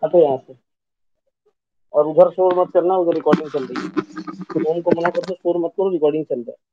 हटो यहाँ से। और उधर शोर मत करना, उधर रिकॉर्डिंग चल रही है। तुम ओम को मना कर दो, शोर मत करो, रिकॉर्डिंग चल रहा है।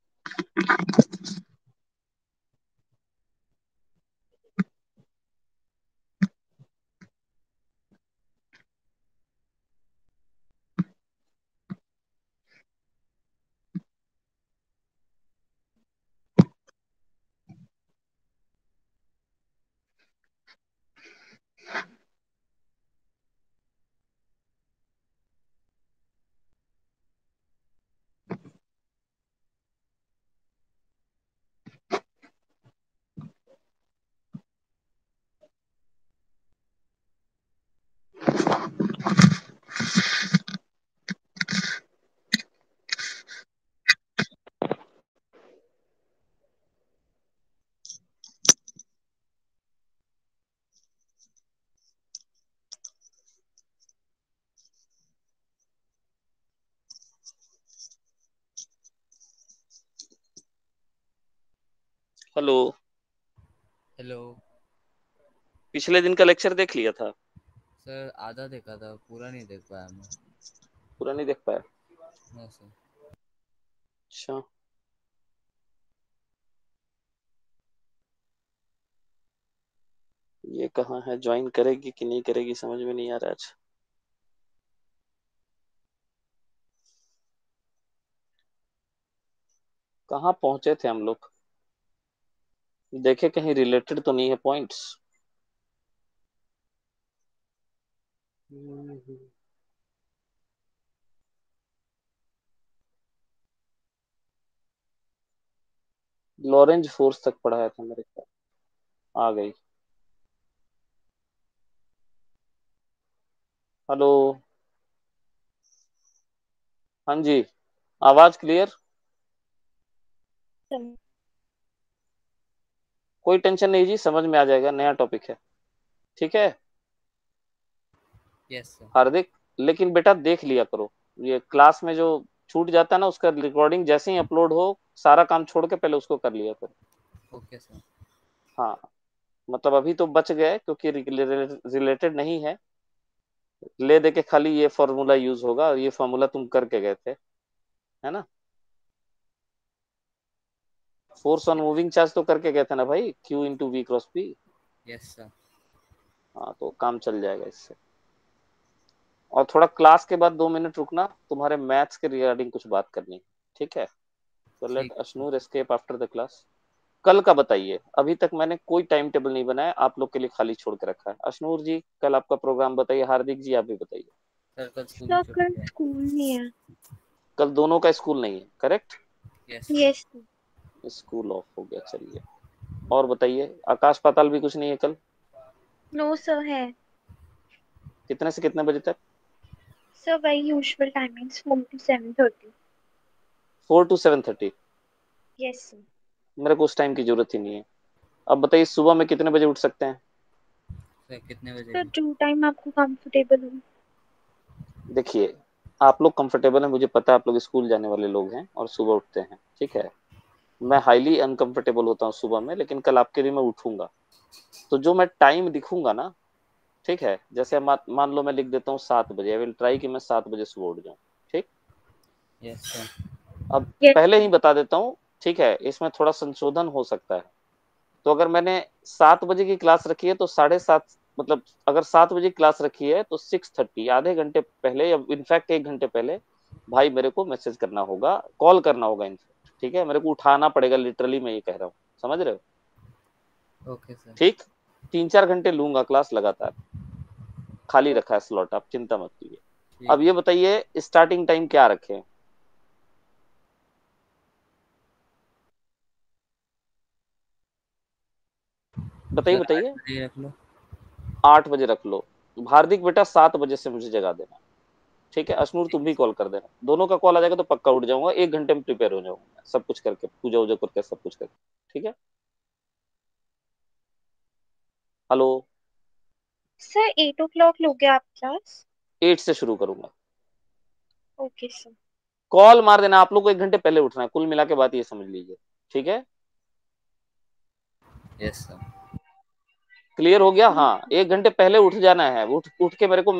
हेलो। हेलो पिछले दिन का लेक्चर देख लिया था? सर, आधा देखा था, पूरा नहीं देख पाया मैं। पूरा नहीं देख पाया? हाँ सर। अच्छा। ये कहाँ है, ज्वाइन करेगी कि नहीं करेगी समझ में नहीं आ रहा आज। कहाँ पहुंचे थे हम लोग? देखे कहीं रिलेटेड तो नहीं है पॉइंट्स। लॉरेंज फोर्स तक पढ़ाया था मेरे ख्याल। आ गई। हेलो। हाँ जी, आवाज क्लियर? कोई टेंशन नहीं जी, समझ में आ जाएगा, नया टॉपिक है। ठीक है यस सर। हार्दिक, लेकिन बेटा देख लिया करो। ये क्लास में जो छूट जाता है ना, उसका रिकॉर्डिंग जैसे ही अपलोड हो, सारा काम छोड़ के पहले उसको कर लिया करो। Okay sir. हाँ, मतलब अभी तो बच गए क्योंकि रिलेटेड नहीं है। ले दे के खाली ये फॉर्मूला यूज होगा, और ये फॉर्मूला तुम करके गए थे, है ना? फोर्स ऑन मूविंग चार्ज तो करके गए थे ना भाई, Q into V cross P. Yes sir. हाँ, तो काम चल जाएगा इससे। और थोड़ा क्लास के बाद 2 मिनट रुकना, तुम्हारे मैथ्स के रिगार्डिंग कुछ बात करनी है। ठीक है? तो लेट ठीक है sir. Ashnoor escape after the class. कल का बताइए, अभी तक मैंने कोई टाइम टेबल नहीं बनाया, आप लोग के लिए खाली छोड़ के रखा है। अश्नूर जी कल आपका प्रोग्राम बताइए, हार्दिक जी आप भी बताइए। सर, कल स्कूल की सर कल छुट्टी है। स्कूल नहीं है। कल दोनों का स्कूल नहीं है, correct? Yes sir. Yes. School of हो गया, चलिए। और बताइए, आकाश पाताल भी कुछ नहीं है कल? नो सर है। कितने से कितने बजे तक? सर वही usual timings 4 to 7:30। 4 to 7:30? Yes sir. मेरे को उस टाइम की जरूरत ही नहीं है। अब बताइए, सुबह में कितने बजे उठ सकते हैं? सर, कितने बजे सर भी? जो टाइम आपको कंफर्टेबल हो। देखिए, आप लोग कंफर्टेबल हैं, मुझे पता है, आप लोग स्कूल जाने वाले लोग हैं और सुबह उठते हैं, ठीक है। मैं हाईली अनकंफर्टेबल होता हूँ सुबह में, लेकिन कल आपके लिए मैं उठूंगा। तो जो मैं टाइम दिखूंगा ना, ठीक है, जैसे मान लो मैं लिख देता हूँ 7 बजे, आई विल ट्राई कि मैं 7 बजे सुबह उठ जाऊँ। ठीक। Yes sir. अब यस पहले ही सर। बता देता हूँ, ठीक है, इसमें थोड़ा संशोधन हो सकता है। तो अगर मैंने 7 बजे की क्लास रखी है तो 7:30, मतलब अगर 7 बजे की क्लास रखी है तो 6:30, आधे घंटे पहले या इनफैक्ट 1 घंटे पहले भाई मेरे को मैसेज करना होगा, कॉल करना होगा इनफैक्ट, ठीक है, मेरे को उठाना पड़ेगा, लिटरली मैं ये कह रहा हूँ, समझ रहे हो? Okay sir. ठीक। 3-4 घंटे लूंगा क्लास लगातार, खाली रखा है स्लॉट, आप चिंता मत कीजिए। ठीक अब है ये सर। बताइए, स्टार्टिंग टाइम क्या रखें? बताइए सर, आठ बताइए। बजे रख लो। 8 बजे रख लो। हार्दिक बेटा 7 बजे से मुझे जगा देना। ठीक है, अश्नूर ठीक तुम है भी सर। कॉल कर देना, दोनों का कॉल आ जाएगा तो पक्का उठ जाऊंगा, 1 घंटे में प्रिपेयर हो जाऊंगा सब कुछ करके, पूजा वूजा करके सब कुछ करके। ठीक है। हेलो। सर 8 o'clock लोगे आप क्लास? 8 से शुरू करूंगा। Okay sir. कॉल मार देना, आप लोग को 1 घंटे पहले उठना है, कुल मिला के बात ये समझ लीजिए। ठीक है। Yes sir. क्लियर हो गया? हाँ, 1 घंटे पहले उठ जाना है, उठ के मेरे को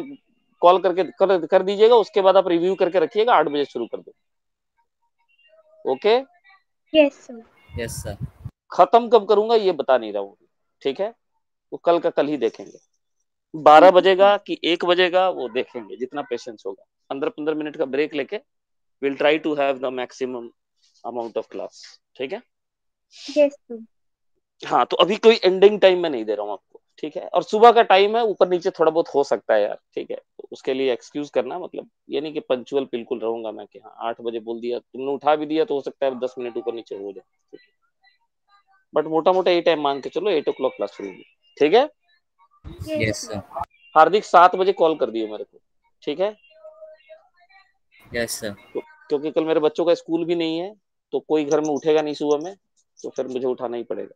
कॉल करके कर दीजिएगा, उसके बाद आप रिव्यू करके रखिएगा, 8 बजे शुरू कर दो। Okay? Yes, sir. Yes sir. खत्म कब करूंगा ये बता नहीं रहा हूँ, ठीक है? वो कल का कल ही देखेंगे। 12 ठीक है, बजेगा कि 1 बजेगा वो देखेंगे, जितना पेशेंस होगा। 15-15 मिनट का ब्रेक लेके will try to have the maximum amount of class, ठीक है? yes, sir. हाँ, तो अभी कोई एंडिंग टाइम मैं नहीं दे रहा हूँ आपको, ठीक है? और सुबह का टाइम है, ऊपर नीचे थोड़ा बहुत हो सकता है यार, ठीक है? तो उसके लिए एक्सक्यूज करना, मतलब ये नहीं कि पंक्चुअल बिल्कुल रहूंगा मैं कि हाँ 8 बजे बोल दिया, तुमने उठा भी दिया तो हो सकता है 10 मिनट ऊपर नीचे हो जाए, बट मोटा मोटा ये टाइम मान के चलो 8 ओ क्लॉक क्लास शुरू होगी, ठीक है? Yes, yes sir. सर। हार्दिक 7 बजे कॉल कर दियो मेरे को, ठीक है? Yes sir. क्योंकि कल मेरे बच्चों का स्कूल भी नहीं है, तो कोई घर में उठेगा नहीं सुबह में, तो फिर मुझे उठाना ही पड़ेगा।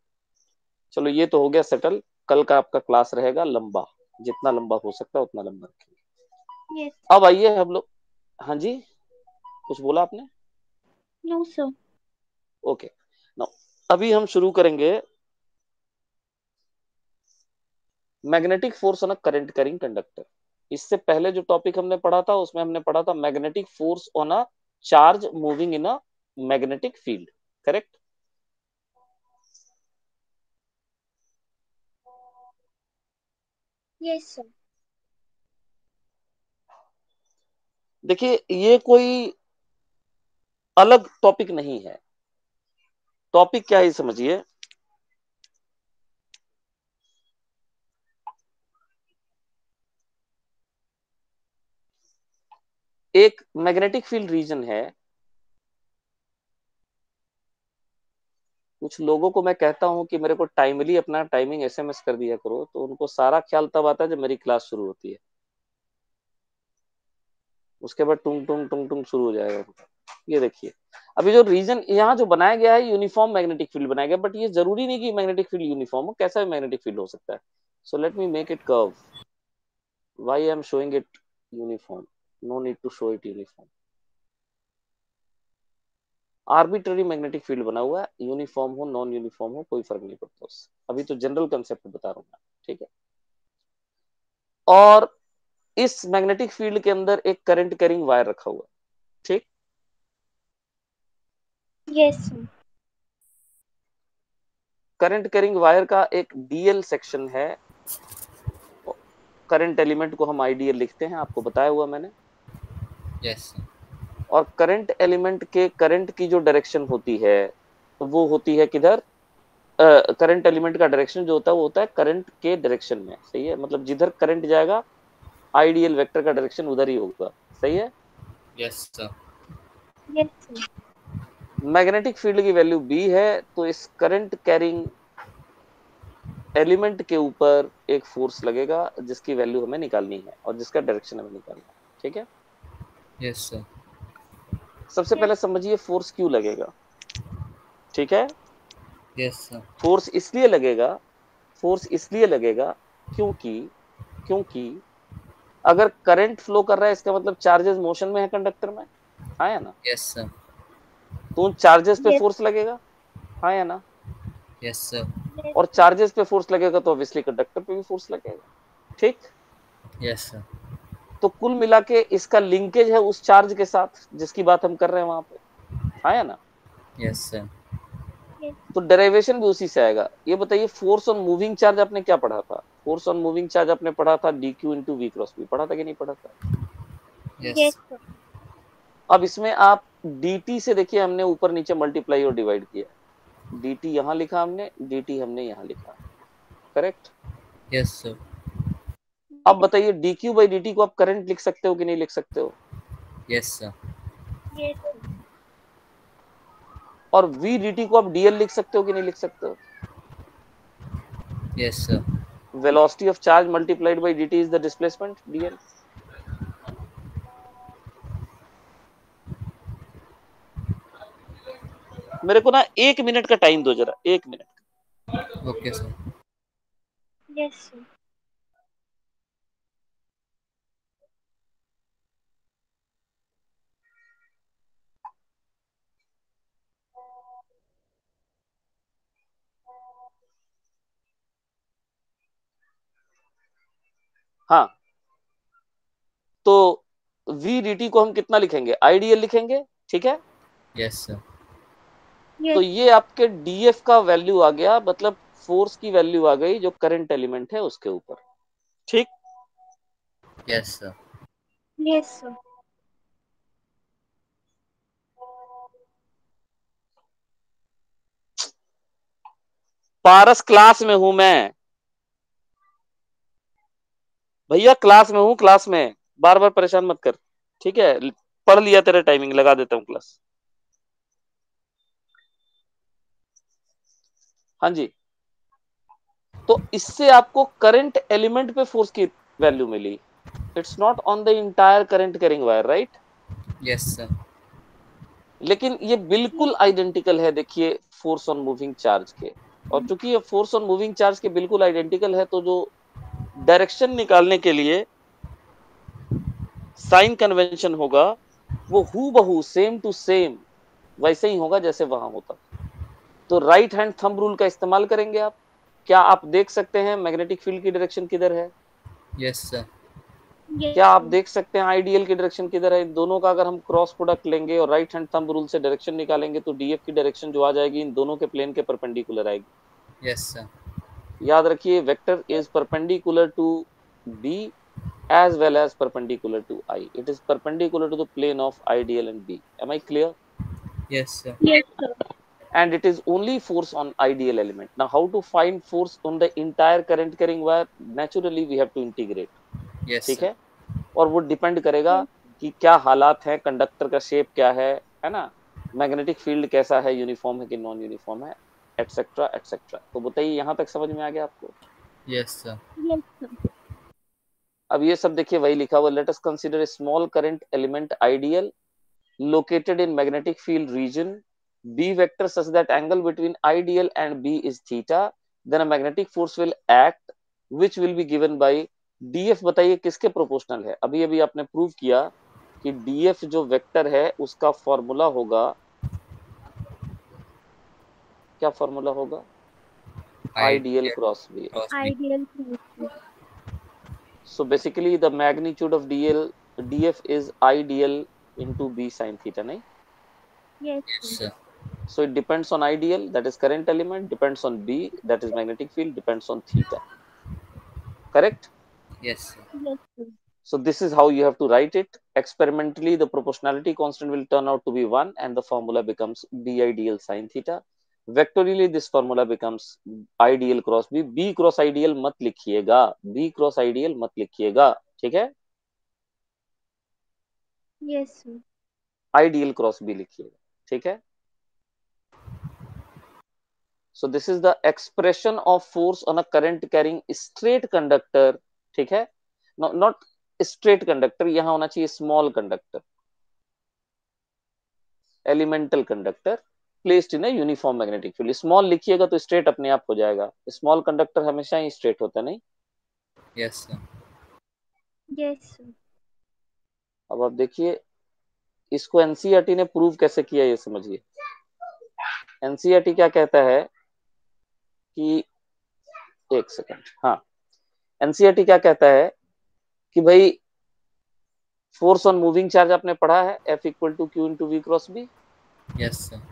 चलो ये तो हो गया सेटल। कल का आपका क्लास रहेगा लंबा, जितना लंबा हो सकता है उतना लंबा रखेंगे। Yes. अब आइए हम लोग, हाँ जी, कुछ बोला आपने? No, sir. ओके, नाउ अभी हम शुरू करेंगे magnetic force on a current carrying conductor. इससे पहले जो टॉपिक हमने पढ़ा था उसमें हमने पढ़ा था magnetic force on a charge moving in a magnetic field, correct? Yes, sir. देखिए ये कोई अलग टॉपिक नहीं है। टॉपिक क्या है समझिए, एक मैग्नेटिक फील्ड रीजन है। कुछ लोगों को मैं कहता हूं कि मेरे को टाइमली अपना टाइमिंग एसएमएस कर दिया करो, तो उनको सारा ख्याल तब आता है जब मेरी क्लास शुरू होती है। उसके बाद टुंग टुंग टुंग टुंग शुरू हो जाएगा उनका। ये देखिए, अभी जो रीजन यहाँ जो बनाया गया है यूनिफॉर्म मैग्नेटिक फील्ड बनाया गया, बट ये जरूरी नहीं कि मैग्नेटिक फील्ड यूनिफॉर्म हो, कैसा भी मैग्नेटिक फील्ड हो सकता है। So let me make it curve. Why I am showing it uniform? No need to show it uniform. Arbitrary magnetic field बना हुआ है, यूनिफॉर्म हो नॉन यूनिफॉर्म हो कोई फर्क नहीं पड़ता उससे। अभी तो जनरल कंसेप्ट बता रहा हूँ मैं, ठीक है? और इस मैग्नेटिक फील्ड के अंदर एक करंट कैरिंग वायर रखा हुआ है, ठीक? Yes, sir. Current carrying wire का एक डीएल सेक्शन है। करंट एलिमेंट को हम आईडीएल लिखते हैं, आपको बताया हुआ मैंने। Yes sir. और करंट एलिमेंट के करंट की जो डायरेक्शन होती है वो होती है किधर? करंट एलिमेंट का डायरेक्शन जो होता है वो होता है करंट के डायरेक्शन में, सही है? मतलब जिधर करंट जाएगा आईडीएल वेक्टर का डायरेक्शन उधर ही होगा, सही है? Yes sir. Yes, sir. Magnetic field की वैल्यू बी है, तो इस करंट कैरिंग एलिमेंट के ऊपर एक फोर्स लगेगा जिसकी वैल्यू हमें निकालनी है और जिसका डायरेक्शन हमें निकालना है, ठीक है? Yes sir. सबसे Yes. पहले समझिए फोर्स क्यों लगेगा, ठीक है? Yes sir. फोर्स इसलिए लगेगा, फोर्स इसलिए लगेगा क्योंकि क्योंकि अगर करंट फ्लो कर रहा है इसका मतलब चार्जेस मोशन में है कंडक्टर में, हाँ या ना? Yes sir. तो उन चार्जेस पे Yes. फोर्स लगेगा, हाँ या ना? Yes sir. Yes. और चार्जेस पे फोर्स लगेगा तो ऑब्वियसली कंडक्टर पे भी फोर्स लगेगा, ठीक? Yes sir. तो कुल मिला के इसका लिंकेज है उस चार्ज के साथ जिसकी बात हम कर रहे हैं वहां पे, हाँ या ना? Yes sir. Yes. तो डेरिवेशन भी उसी से आएगा। ये बताइए फोर्स ऑन मूविंग चार्ज आपने क्या पढ़ा था? फोर्स ऑन मूविंग चार्ज आपने पढ़ा था D Q into V cross B, पढ़ा था कि नहीं पढ़ा था? यस। Yes, sir. अब इसमें आप dt से देखिए, हमने ऊपर नीचे मल्टीप्लाई और डिवाइड किया। dt यहां लिखा हमने, dt हमने यहां लिखा, करेक्ट? Yes sir. अब बताइए dq बाई dt को आप करंट लिख सकते हो कि नहीं लिख सकते हो? Yes sir. Yes, sir. और v dt को आप dl लिख सकते हो कि नहीं लिख सकते हो? Yes sir. Velocity of charge multiplied by dt is the displacement dl। मेरे को ना 1 मिनट का टाइम दो जरा, 1 minute. Okay sir. Yes, sir. हाँ, तो v dt को हम कितना लिखेंगे, आइडियल लिखेंगे, ठीक है। Yes sir. तो Yes. ये आपके df का वैल्यू आ गया, मतलब फोर्स की वैल्यू आ गई जो करंट एलिमेंट है उसके ऊपर, ठीक। Yes sir. Yes, sir. पारस क्लास में हूं मैं भैया, क्लास में हूं, क्लास में, बार बार परेशान मत कर, ठीक है। पढ़ लिया, तेरा टाइमिंग लगा देता हूं क्लास। हाँ जी, तो इससे आपको करंट एलिमेंट पे फोर्स की वैल्यू मिली। It's not on the entire current carrying wire, right. Yes sir. लेकिन ये बिल्कुल आइडेंटिकल है, देखिए, फोर्स ऑन मूविंग चार्ज के। और चूंकि ये फोर्स ऑन मूविंग चार्ज के बिल्कुल आइडेंटिकल है, तो जो डायरेक्शन निकालने के लिए साइन कन्वेंशन होगा वो हूबहू सेम टू सेम वैसे ही होगा जैसे वहां होता। तो राइट हैंड थंब रूल का इस्तेमाल करेंगे आप। क्या आप देख सकते हैं मैग्नेटिक फील्ड की डायरेक्शन किधर है? Yes sir. Yes, क्या आप sir. देख सकते हैं आइडियल की डायरेक्शन किधर है? इन दोनों का अगर हम क्रॉस प्रोडक्ट लेंगे और राइट हैंड थंब रूल से डायरेक्शन निकालेंगे तो डीएफ की डायरेक्शन जो आ जाएगी इन दोनों के प्लेन के परपेंडिकुलर आएगी। Yes sir. याद रखिए, vector is perpendicular to B as well as perpendicular to I. It is perpendicular to the plane of ideal and B. Am I clear? Yes sir. Yes, sir. And it is only force on ideal element. Now, how to find force on the entire current carrying wire? Naturally, we have to integrate. Yes ठीक sir. है, और वो depend करेगा Yes. कि क्या हालात है, conductor का शेप क्या है ना, मैग्नेटिक फील्ड कैसा है, यूनिफॉर्म है कि नॉन यूनिफॉर्म है, एटसेट्रा एटसेट्रा। तो बताइए, यहां तक समझ में आ गया आपको? Yes sir. Yes, sir. अब ये सब देखिए वही लिखा हुआ, let us consider small current element ideal located in magnetic field region B vector such that angle between ideal and B is theta, then a magnetic force will act which will be given by df। बताइए किसके proportional है? अभी अभी आपने prove किया कि df जो vector है उसका फॉर्मूला होगा, क्या फॉर्मूला होगा? Ideal ideal cross B. Cross B. Ideal solution. So basically the magnitude of df is ideal into b sin theta, नहीं? Yes, yes sir. Sir. So it depends on ideal, that is current element, depends on B, that is magnetic field, depends on theta. Correct? Yes sir. Yes, sir. So this is how you have to write it. Experimentally, the proportionality constant will turn out to be 1 and the formula becomes B ideal sin theta. Vectorially, this formula becomes ideal cross B. B cross ideal मत लिखिएगा, B cross ideal मत लिखिएगा, ठीक है? Yes, sir. Ideal cross B लिखिएगा, ठीक है? So this is the expression of force on a current carrying straight conductor, ठीक है? No, not straight conductor, यहां होना चाहिए small conductor, elemental conductor placed in a uniform magnetic field. small लिखिएगा तो straight अपने आप हो जाएगा, small conductor हमेशा ही straight होता नहीं। Yes sir. Yes, sir. अब आप देखिए इसको एनसीईआरटी ने प्रूव कैसे किया, ये समझिए। एनसीईआरटी क्या कहता है कि, एक सेकंड, हाँ, एनसीईआरटी क्या कहता है कि भाई फोर्स ऑन मूविंग चार्ज आपने पढ़ा है, F equal to Q into V cross B. Yes sir.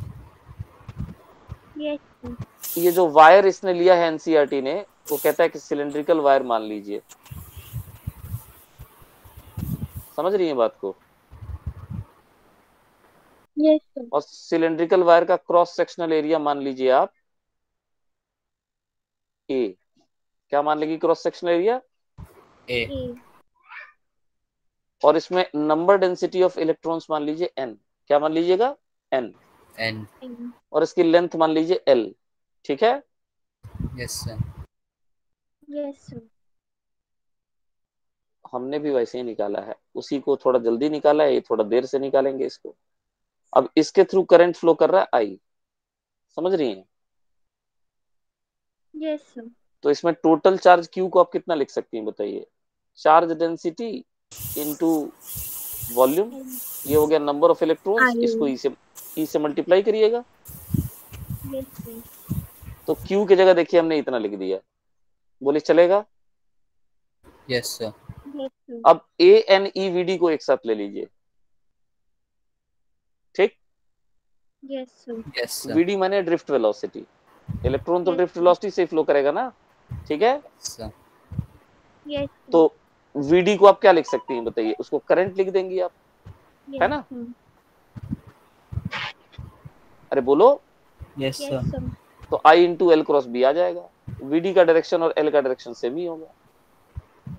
Yes, sir. ये जो वायर इसने लिया है एनसीईआरटी ने, वो कहता है कि सिलेंड्रिकल वायर मान लीजिए। समझ रही है बात को? Yes, sir. और सिलेंड्रिकल वायर का क्रॉस सेक्शनल एरिया मान लीजिए आप ए। क्या मान लेगी cross sectional area? A. A. और इसमें नंबर डेंसिटी ऑफ इलेक्ट्रॉन्स मान लीजिए n। क्या मान लीजिएगा? n। एन। N. और इसकी लेंथ मान लीजिए l, ठीक है? Yes sir. Yes, sir. हमने भी वैसे ही निकाला है, उसी को थोड़ा जल्दी निकाला है, ये थोड़ा देर से निकालेंगे इसको। अब इसके थ्रू करंट फ्लो कर रहा है आई, समझ रही हैं? Yes, sir. तो इसमें टोटल चार्ज Q को आप कितना लिख सकती हैं बताइए? Charge density into volume, N. ये हो गया नंबर ऑफ इलेक्ट्रॉन्स, I. इसको ई से मल्टीप्लाई करिएगा। Yes, sir. तो Q की जगह देखिए हमने इतना लिख दिया, बोले चलेगा? Yes sir. sir. अब ANEVD को एक साथ ले लीजिए, ठीक। Yes, sir. Yes, sir. VD माने ड्रिफ्ट वेलोसिटी, इलेक्ट्रॉन तो Yes, ड्रिफ्ट sir. वेलोसिटी से फ्लो करेगा ना, ठीक है। Sir. Yes, sir. तो VD को आप क्या लिख सकती हैं बताइए, उसको करंट लिख देंगी आप, है Yes, ना। sir. अरे बोलो। Yes, Yes, sir. sir. तो I into L cross B आ जाएगा, VD का डायरेक्शन और L का डायरेक्शन सेम ही होगा,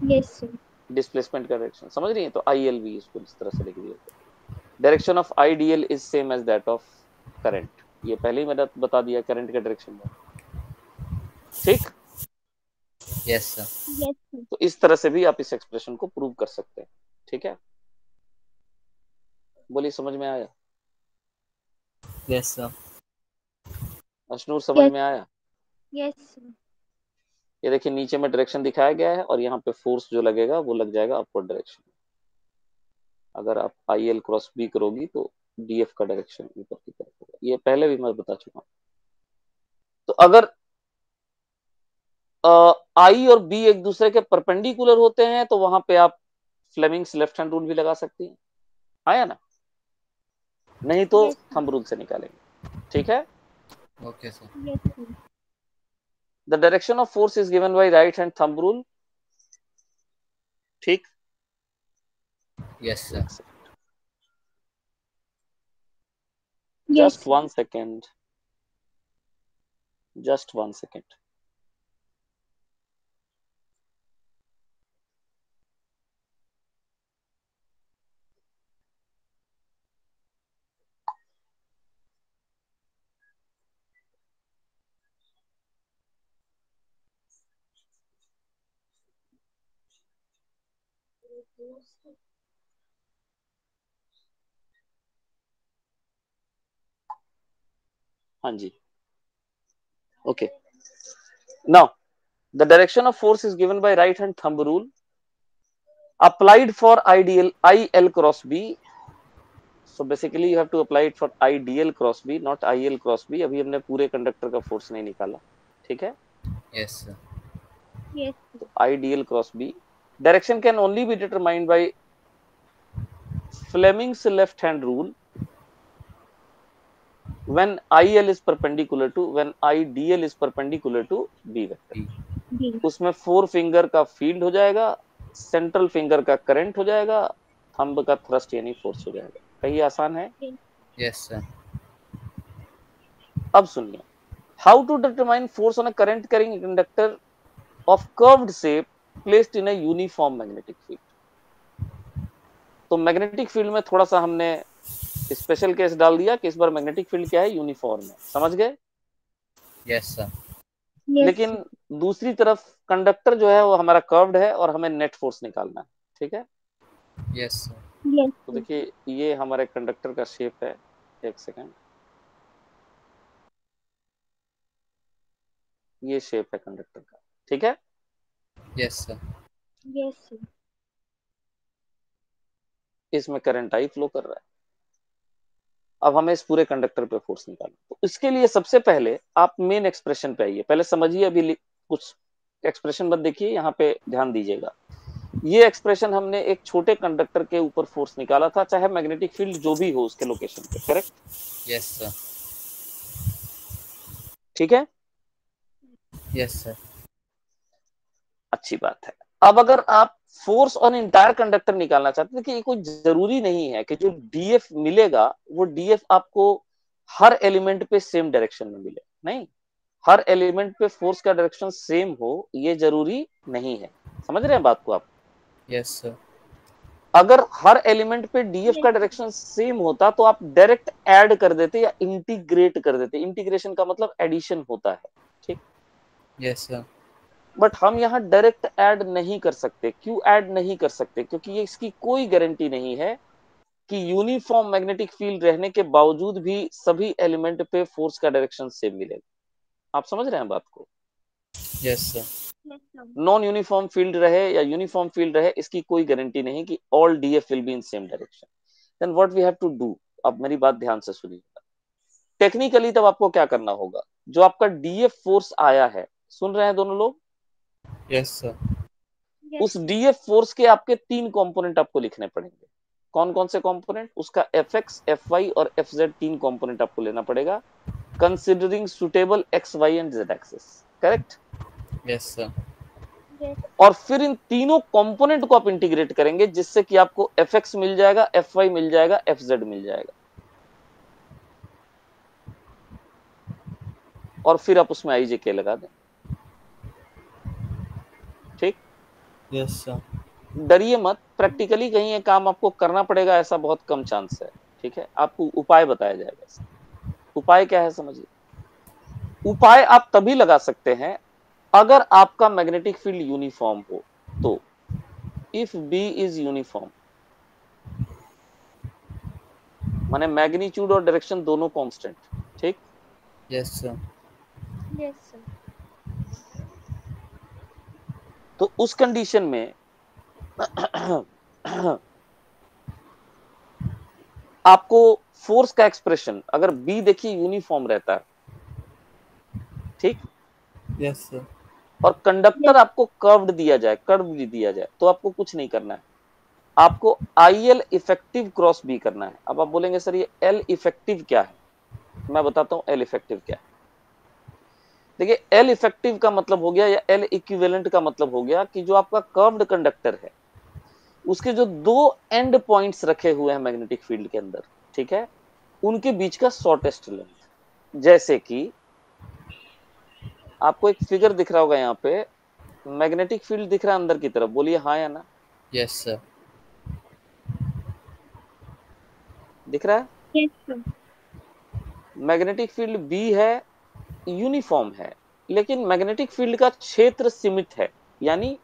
Yes, sir. डिस्प्लेसमेंट का डायरेक्शन, समझ रही है। तो ILV इसको इस तरह से लिख दिया, direction of IDL is same as that of current, ये पहले ही मैंने बता दिया करंट के डायरेक्शन में, ठीक। Yes, sir. Yes, sir. तो इस तरह से भी आप इस एक्सप्रेशन को प्रूव कर सकते हैं, ठीक है। बोलिए समझ में आया, Yes, sir. अशनूर समझ Yes. में आया। Yes, sir. ये देखिए नीचे में डायरेक्शन दिखाया गया है और यहाँ पे फोर्स जो लगेगा वो लग जाएगा अपवर्ड डायरेक्शन। अगर आप IL क्रॉस B करोगी तो DF का डायरेक्शन ऊपर की तरफ होगा, ये पहले भी मैं बता चुका हूँ। तो अगर I और B एक दूसरे के परपेंडिकुलर होते हैं तो वहां पे आप फ्लेमिंग्स लेफ्ट हैंड रूल भी लगा सकती हैं, आया ना, नहीं तो Yes, sir. थंब रूल से निकालेंगे, ठीक है। Okay, sir. Yes, sir. The direction of force is given by right hand thumb rule, ठीक। Yes, sir. Yes, just sir. 1 second, just 1 second. हाँ जी, okay. Now the direction of force is given by right hand thumb rule applied for ideal IL cross B. So basically you have to apply it for IDL cross B, not IL cross B. अभी हमने पूरे conductor का force नहीं निकाला, ठीक है। Yes, sir. Yes, sir. तो IDL cross B direction can only be determined by Fleming's left hand rule when IL is perpendicular to when IDL is perpendicular to B vector. B. उसमें 4 finger का field हो जाएगा, central finger का current हो जाएगा, thumb का thrust यानी force हो जाएगा। कहीं आसान है। Yes, sir. अब सुनिए, how to determine force on a current carrying conductor of curved shape placed in a uniform magnetic field. तो मैग्नेटिक फील्ड में थोड़ा सा हमने स्पेशल केस डाल दिया कि इस बार मैग्नेटिक फील्ड क्या है, यूनिफॉर्म है, समझ गए। Yes, sir. Yes, लेकिन दूसरी तरफ कंडक्टर जो है वो हमारा कर्व्ड है और हमें नेट फोर्स निकालना है, ठीक है। Yes, sir. yes, तो देखिए ये हमारे कंडक्टर का शेप है, एक सेकेंड, ये शेप है कंडक्टर का, ठीक है। Yes, sir. yes, sir. इसमें करंट आई फ्लो कर रहा है। अब हमें इस पूरे कंडक्टर पे फोर्स निकालना, तो इसके लिए सबसे पहले आप मेन एक्सप्रेशन पे आइए, पहले समझिए, अभी कुछ एक्सप्रेशन मत देखिए, यहाँ पे ध्यान दीजिएगा। ये एक्सप्रेशन हमने एक छोटे कंडक्टर के ऊपर फोर्स निकाला था, चाहे मैग्नेटिक फील्ड जो भी हो उसके लोकेशन पे, करेक्ट। Yes, sir. ठीक है, Yes, sir. अच्छी बात है। अब अगर आप फोर्स ऑन इंटायर कंडक्टर निकालना चाहते हैं, कि कोई जरूरी नहीं है कि जो डीएफ मिलेगा वो डीएफ आपको हर एलिमेंट पे सेम डायरेक्शन में मिले, नहीं, हर एलिमेंट पे फोर्स का डायरेक्शन सेम हो ये जरूरी नहीं है, समझ रहे हैं बात को आप। Yes, sir. अगर हर एलिमेंट पे डीएफ का डायरेक्शन सेम होता तो आप डायरेक्ट ऐड कर देते या इंटीग्रेट कर देते, इंटीग्रेशन का मतलब एडिशन होता है, ठीक। Yes, sir. बट हम यहाँ डायरेक्ट ऐड नहीं कर सकते, क्यों ऐड नहीं कर सकते, क्योंकि ये इसकी कोई गारंटी नहीं है कि यूनिफॉर्म मैग्नेटिक फील्ड रहने के बावजूद भी सभी एलिमेंट पे फोर्स का डायरेक्शन सेम मिलेगा। आप समझ रहे हैं बात को। Yes, sir. Yes, sir. Non uniform field रहे या यूनिफॉर्म फील्ड रहे, इसकी कोई गारंटी नहीं कि all DF will be in same direction. Then what we have to do, अब मेरी बात ध्यान से सुनिएगा। टेक्निकली तब आपको क्या करना होगा, जो आपका डीएफ फोर्स आया है, सुन रहे हैं दोनों लोग, Yes, sir. उस डीएफ फोर्स के आपके 3 कंपोनेंट आपको लिखने पड़ेंगे। कौन कौन से कंपोनेंट? उसका एफएक्स, एफवाई और एफजेड 3 कंपोनेंट आपको लेना पड़ेगा, considering suitable X, Y and Z axis. Correct? Yes sir. और फिर इन तीनों कंपोनेंट को आप इंटीग्रेट करेंगे, जिससे कि आपको एफएक्स मिल जाएगा, एफवाई मिल जाएगा, एफजेड मिल जाएगा, और फिर आप उसमें आईजेके लगा दें। ठीक? Yes sir. डरिए मत, प्रैक्टिकली कहीं ये काम आपको करना पड़ेगा ऐसा बहुत कम चांस है। ठीक है? आपको उपाय बताया जाएगा इसका। उपाय क्या है समझिए। उपाय आप तभी लगा सकते हैं अगर आपका मैग्नेटिक फील्ड यूनिफॉर्म हो तो। इफ बी इज यूनिफॉर्म, माने मैग्नीट्यूड और डायरेक्शन दोनों कांस्टेंट। ठीक? Yes sir. Yes sir. तो उस कंडीशन में आपको फोर्स का एक्सप्रेशन, अगर बी देखिए यूनिफॉर्म रहता है, ठीक, यस सर। और कंडक्टर आपको कर्व्ड दिया जाए, कर्व दिया जाए, तो आपको कुछ नहीं करना है, आपको आईएल इफेक्टिव क्रॉस बी करना है। अब आप बोलेंगे सर ये एल इफेक्टिव क्या है? मैं बताता हूं एल इफेक्टिव क्या है। देखिए, एल इफेक्टिव का मतलब हो गया, या एल इक्विवेलेंट का मतलब हो गया कि जो आपका कर्व्ड कंडक्टर है, उसके जो 2 एंड पॉइंट्स रखे हुए हैं मैग्नेटिक फील्ड के अंदर, ठीक है, उनके बीच का शॉर्टेस्ट लेंथ। जैसे कि आपको एक फिगर दिख रहा होगा यहाँ पे, मैग्नेटिक फील्ड दिख रहा है अंदर की तरफ, बोलिए हाँ या ना। Yes sir. दिख रहा है? Yes sir. Magnetic field B है, यूनिफॉर्म है, लेकिन मैग्नेटिक फील्ड का क्षेत्र सीमित है, यानी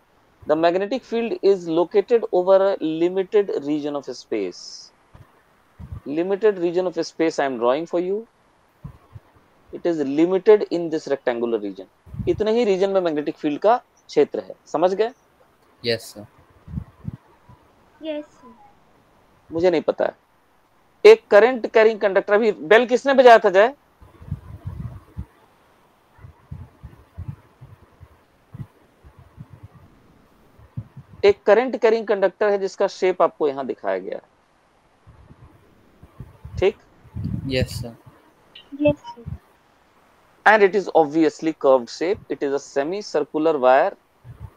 the magnetic field is located over a limited region of space. Limited region of space I am drawing for you, it is limited in this rectangular region. इतने ही रीजन में मैग्नेटिक फील्ड का क्षेत्र है, समझ गए? Yes sir. Yes sir. मुझे नहीं पता है। एक करंट कैरिंग कंडक्टर, अभी बेल किसने बजाया था जय? एक करंट कैरिंग कंडक्टर है जिसका शेप आपको यहां दिखाया गया है। ठीक? Yes sir. Yes sir. And it is obviously curved shape. It is a semi-circular wire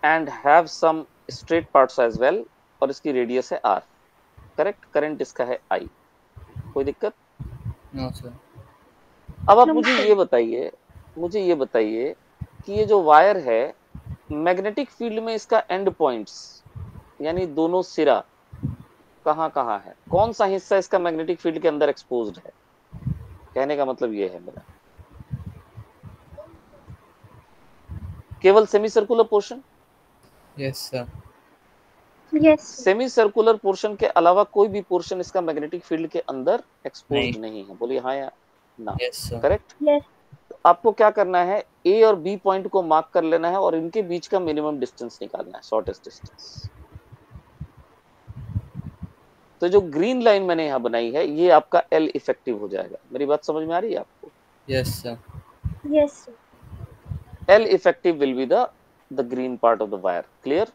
and have some straight parts as well. और इसकी रेडियस है r। करेक्ट? करंट इसका है I। कोई दिक्कत? No sir. अब आप No, मुझे sir. ये बताइए, कि ये जो वायर है, मैग्नेटिक फील्ड में इसका एंड पॉइंट्स, यानी दोनों सिरा कहाँ कहाँ है? कौन सा हिस्सा इसका मैग्नेटिक फील्ड के अंदर एक्सपोज्ड है? कहने का मतलब ये है मेरा, केवल semi circular portion. Yes sir. Yes, sir. Semi circular portion के अलावा कोई भी पोर्शन इसका मैग्नेटिक फील्ड के अंदर एक्सपोज्ड नहीं है। बोलिए हाँ या ना। Yes sir. करेक्ट? Yes. तो आपको क्या करना है, ए और बी पॉइंट को मार्क कर लेना है और इनके बीच का मिनिमम डिस्टेंस निकालना है, शॉर्टेस्ट डिस्टेंस। तो जो ग्रीन लाइन मैंने यहाँ बनाई है, ये आपका एल इफेक्टिव हो जाएगा। मेरी बात समझ में आ रही है आपको? Yes sir. Yes, sir. L effective will be the green part of the wire. Clear?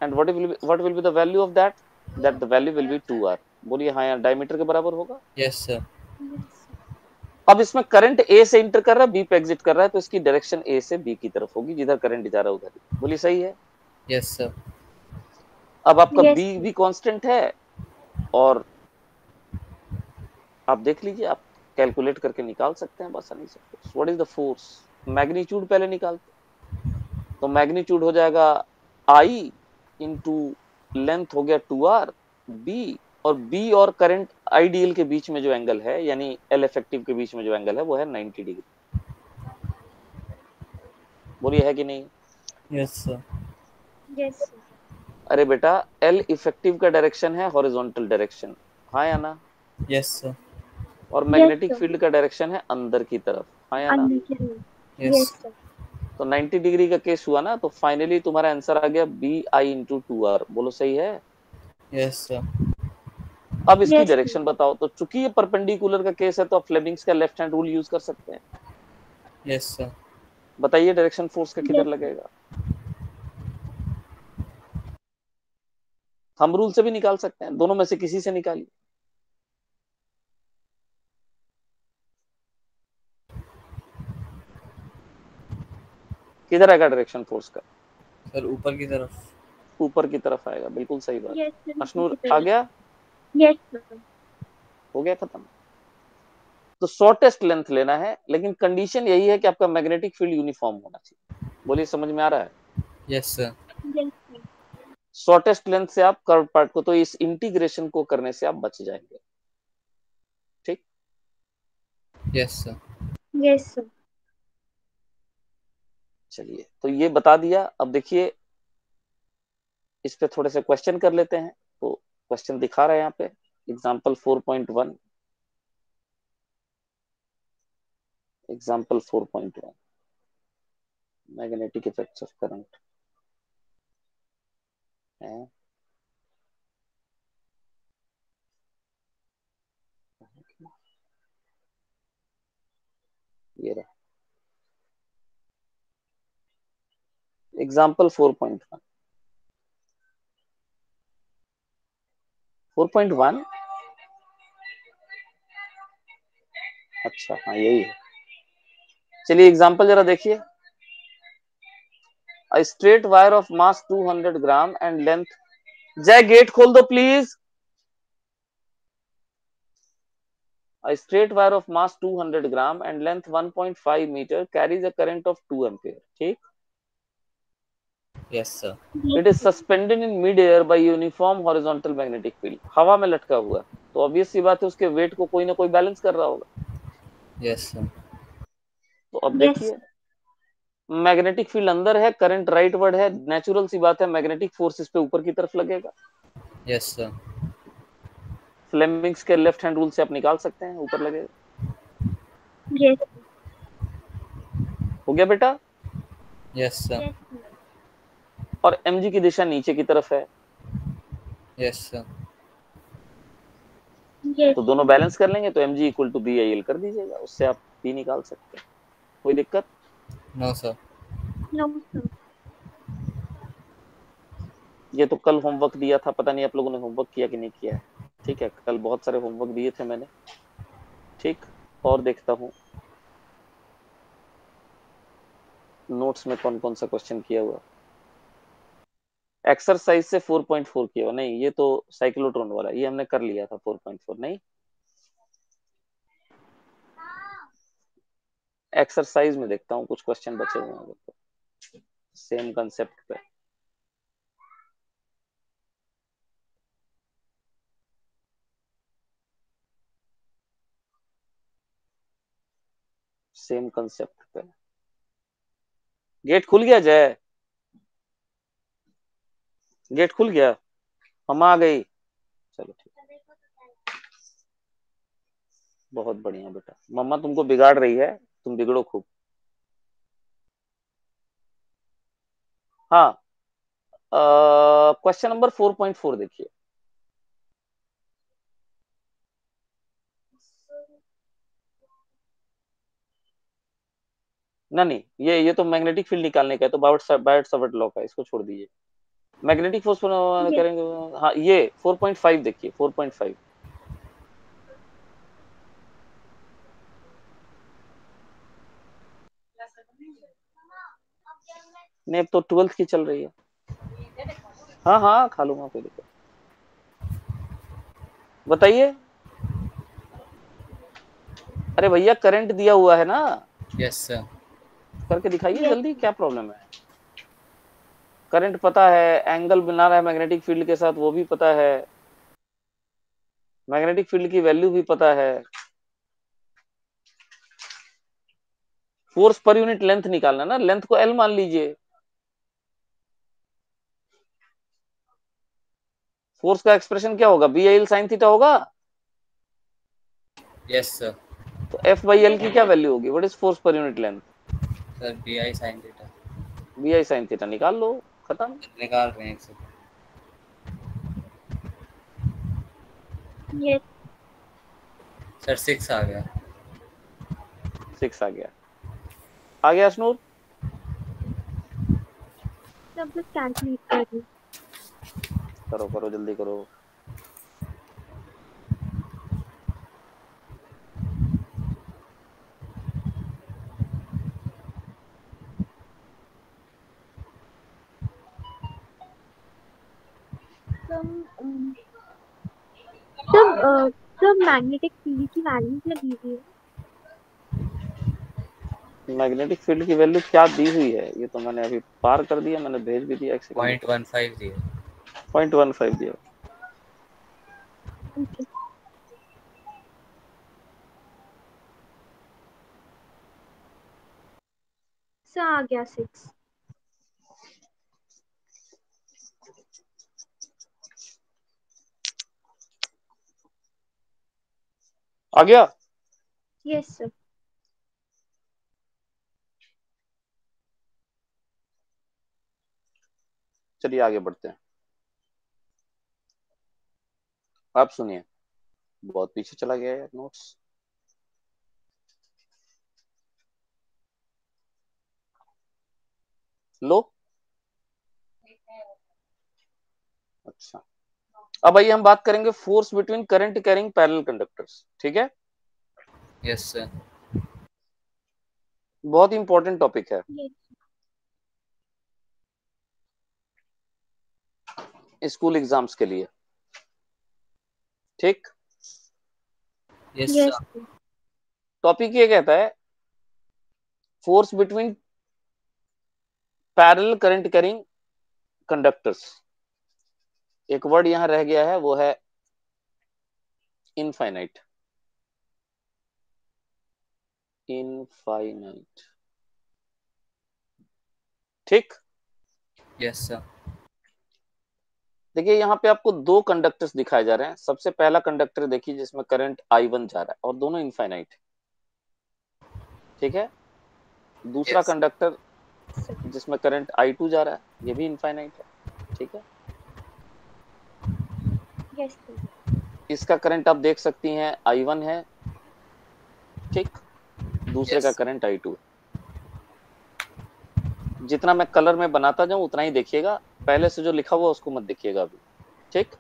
And what will be the value of that? That the value will be 2r. बोलिए हाँ यार, डायमीटर के बराबर होगा। Yes sir. Yes, sir. अब इसमें current ए से inter कर रहा है, बी पे एग्जिट कर रहा है, तो इसकी डायरेक्शन ए से बी की तरफ होगी, जिधर करंट जा रहा है उधर ही। बोलिए सही है? Yes sir. अब आपका Yes, बी sir. भी कांस्टेंट है, और आप देख लीजिए, आप कैलकुलेट करके निकाल सकते हैं आसानी से। What is the force? Magnitude पहले निकालते, तो मैग्नीट्यूड हो जाएगा आई इंटू लेंथ हो गया 2r बी, और बी और करंट आईडीएल के बीच में जो एंगल है, यानी एल इफेक्टिव के बीच में जो एंगल है, वो है 90 डिग्री। बोलिए है कि नहीं? Yes sir. Yes, sir. अरे बेटा, एल इफेक्टिव का डायरेक्शन है हॉरिजॉन्टल डायरेक्शन, हाँ या ना? Yes sir. और Yes, मैग्नेटिक sir. फील्ड का डायरेक्शन है अंदर की तरफ, हाँ या ना? Under the roof. Yes. Yes, sir. तो 90 डिग्री का केस हुआ ना, तो फाइनली तुम्हारा आंसर आ गया बी आई इंटू 2r। बोलो सही है? Yes sir. अब इसकी Yes, sir. डायरेक्शन बताओ। तो चूंकि ये परपेंडिकुलर का केस है, तो आप फ्लेमिंग्स का लेफ्ट हैंड रूल यूज कर सकते हैं। Yes sir. बताइए डायरेक्शन फोर्स का किधर Yes. लगेगा? हम रूल से भी निकाल सकते हैं, दोनों में से किसी से निकालिए। किधर आएगा डायरेक्शन फोर्स का? सर ऊपर की तरफ। ऊपर की तरफ आएगा, बिल्कुल सही बात। Yes, sir. अशनूर आ गया? Yes, sir. हो गया खत्म। तो शॉर्टेस्ट लेंथ लेना है, लेकिन कंडीशन यही है कि आपका मैग्नेटिक फील्ड यूनिफॉर्म होना चाहिए। बोलिए, समझ में आ रहा है? Yes sir. Yes, sir. Shortest length से आप कर्व पार्ट को, तो इस इंटीग्रेशन को करने से आप बच जाएंगे। ठीक, यस सर। Yes, sir. चलिए, तो ये बता दिया। अब देखिए, इस पे थोड़े से क्वेश्चन कर लेते हैं। तो क्वेश्चन दिखा रहे हैं यहाँ पे, example 4.1। Example 4.1, magnetic effects of current है। ये रहा एग्जाम्पल 4.1। 4.1, अच्छा हाँ यही है। चलिए एग्जाम्पल जरा देखिए। A straight wire of mass 200 gram and length, जय गेट खोल दो please. A straight wire of mass 200 gram and length 1.5 meter carries a current of 2 ampere। ठीक, yes sir. it is suspended in mid air by uniform horizontal magnetic field। हवा में लटका हुआ, तो obvious सी बात है उसके वेट को कोई ना कोई बैलेंस कर रहा होगा। Yes sir. तो अब Yes. देखिए, मैग्नेटिक फील्ड अंदर है, करंट राइट वर्ड है, नेचुरल सी बात है मैग्नेटिक फोर्स इस पे ऊपर की तरफ लगेगा। Yes sir. फ्लेमिंग्स के लेफ्ट हैंड रूल से आप निकाल सकते हैं, ऊपर लगेगा। Yes. हो गया बेटा? Yes sir. Yes, sir. और mg की दिशा नीचे की तरफ है, यस सर। Yes. तो दोनों बैलेंस कर लेंगे, तो mg equal to B I L कर दीजिएगा, उससे आप p निकाल सकते हैं। कोई दिक्कत? No sir. No, sir. ये तो कल होमवर्क दिया था, पता नहीं आप लोगों ने होमवर्क किया कि नहीं किया है। ठीक है, कल बहुत सारे होमवर्क दिए थे मैंने। ठीक, और देखता हूँ नोट्स में कौन कौन सा क्वेश्चन किया हुआ। एक्सरसाइज से 4.4 किया हुआ नहीं, ये तो साइक्लोट्रॉन वाला, ये हमने कर लिया था 4.4 नहीं। एक्सरसाइज में देखता हूँ कुछ क्वेश्चन बचे हुए हैं तो सेम कंसेप्ट पे। सेम कंसेप्ट पे गेट खुल गया जय? गेट खुल गया, हम आ गई। चलो ठीक, बहुत बढ़िया बेटा। मम्मा तुमको बिगाड़ रही है, तुम बिगड़ो खूब। हाँ, क्वेश्चन नंबर 4.4 देखिए। ना नहीं, ये तो मैग्नेटिक फील्ड निकालने का है, तो बायट सावर्ट लॉ का, इसको छोड़ दीजिए। Magnetic force Yes. करेंगे। हाँ, ये 4.5 देखिए, 4.5। नहीं, अब तो 12th की चल रही है। हाँ हाँ, खा लूंगा, कोई दिक्कत। बताइए। अरे भैया, करंट दिया हुआ है ना, यस सर। करके दिखाइए Yes. जल्दी, क्या प्रॉब्लम है? करंट पता है, एंगल बना रहा है मैग्नेटिक फील्ड के साथ वो भी पता है, मैग्नेटिक फील्ड की वैल्यू भी पता है, फोर्स पर यूनिट लेंथ निकालना ना, लेंथ को एल मान लीजिए। फोर्स का एक्सप्रेशन क्या होगा? B I L sine theta होगा। Yes sir. तो एफ बाई एल की क्या वैल्यू होगी? व्हाट इज फोर्स पर unit length? Sir B I sine theta. B I sine theta निकाल लो, खत्म। निकाल रहे हैं एक सेकंड। Yes. सर 6 आ गया। 6 आ गया स्नूर। सब बस कैलकुलेट कर रही हूँ। करो करो जल्दी करो। सब मैग्नेटिक फील्ड की वैल्यू क्या दी हुई है? मैग्नेटिक फील्ड की वैल्यू क्या दी हुई है, ये तो मैंने अभी पार कर दिया, मैंने भेज भी दिया, एक सेकंड। 0.15 दिए। 0.15 दिया। Okay. सर आ गया 6। आ गया। Yes sir. चलिए आगे बढ़ते हैं। आप सुनिए, बहुत पीछे चला गया है नोट्स। लो, अच्छा, अब आइए हम बात करेंगे force between current carrying parallel conductors. ठीक है, यस सर। बहुत इंपॉर्टेंट टॉपिक है स्कूल एग्जाम्स के लिए। ठीक, यस यस सर। टॉपिक ये कहता है force between parallel current carrying conductors. एक वर्ड यहां रह गया है, वो है इनफाइनाइट। इनफाइनाइट, ठीक। Yes sir. देखिए यहाँ पे आपको दो कंडक्टर्स दिखाए जा रहे हैं। सबसे पहला कंडक्टर देखिए जिसमें करंट I1 जा रहा है और दोनों इनफाइनाइट, ठीक है। दूसरा यस कंडक्टर जिसमें करंट I2 जा रहा है, ये भी इनफाइनाइट है, ठीक है। यस इसका करंट आप देख सकती हैं I1 है, ठीक। दूसरे का यस करंट I2 है। जितना मैं कलर में बनाता जाऊं उतना ही देखिएगा, पहले से जो लिखा हुआ उसको मत देखिएगा अभी, ठीक।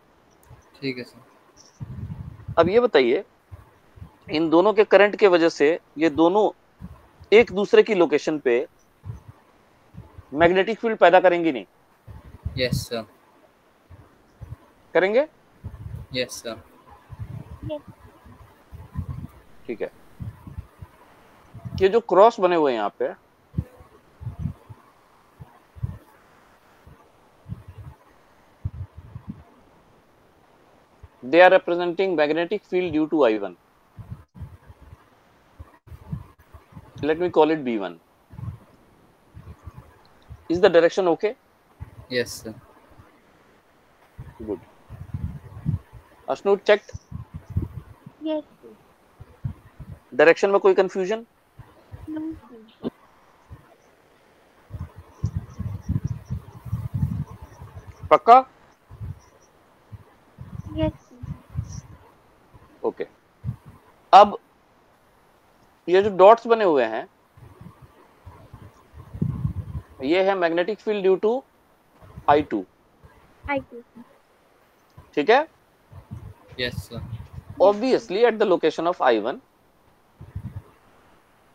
ठीक है सर। अब ये बताइए, इन दोनों के करंट के वजह से ये दोनों एक दूसरे की लोकेशन पे मैग्नेटिक फील्ड पैदा करेंगे नहीं? Yes sir. करेंगे, यस सर। ठीक है। ये जो क्रॉस बने हुए हैं यहाँ पे, they are representing magnetic field due to I1. Let me call it B1. Is the direction okay? Yes sir. Good. Ashnu checked. Yes direction में कोई कंफ्यूजन? No sir. पक्का? Yes okay. अब ये जो डॉट्स बने हुए हैं, ये है magnetic field due to I2, I two ठीक है। Yes sir. Obviously at the location of I1,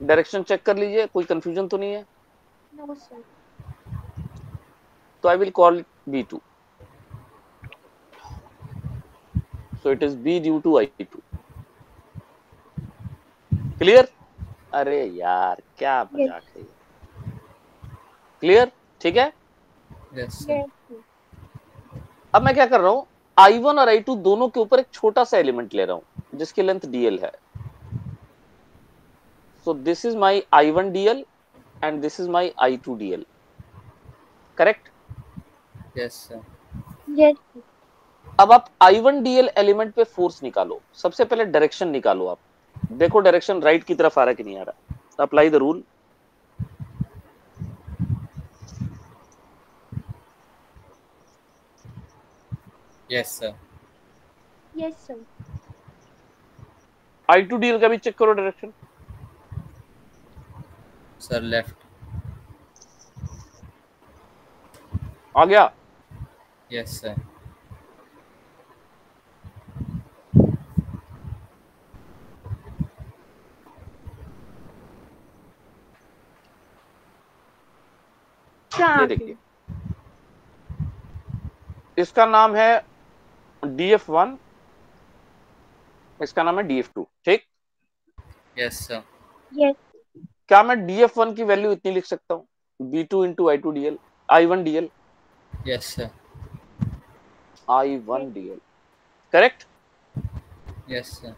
direction check कर लीजिए, कोई कंफ्यूजन तो नहीं है। No sir. तो I will call B2, so it is B due to I2. Clear? अरे यार क्या मजाक है ये। क्लियर, ठीक है। Yes sir. अब मैं क्या कर रहा हूं, I1 और I2 दोनों के ऊपर एक छोटा सा एलिमेंट ले रहा हूं जिसकी लेंथ dl है। सो this is my I1 dl and this is my I2 dl, correct. Yes sir. Yes अब आप I1 dl एलिमेंट पे फोर्स निकालो। सबसे पहले डायरेक्शन निकालो। आप देखो डायरेक्शन राइट की तरफ आ रहा है कि नहीं आ रहा। Apply the rule. Yes sir. Yes sir. I2 dl का भी चेक करो डायरेक्शन। Sir left. आ गया। Yes sir. क्या ये देखिए, इसका नाम है DF1, इसका नाम है DF2, ठीक। Yes sir. यस क्या मैं DF1 की वैल्यू इतनी लिख सकता हूँ, B2 into I2 DL, I1 DL, yes sir. I1 DL, correct. Yes sir.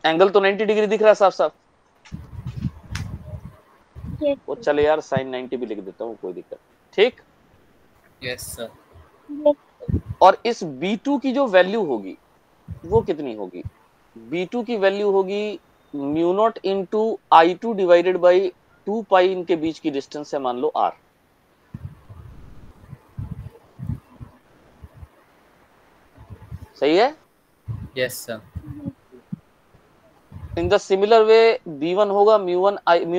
Angle तो 90 डिग्री दिख रहा है साफ साफ। यस वो चले यार, साइन 90 भी लिख देता हूँ, कोई दिक्कत, ठीक। Yes sir. यस और इस B2 की जो वैल्यू होगी वो कितनी होगी, B2 की वैल्यू होगी mu naught into I2 divided by 2 पाई, इनके बीच की डिस्टेंस है मान लो R। सही है। Yes sir. In the similar way B1 होगा mu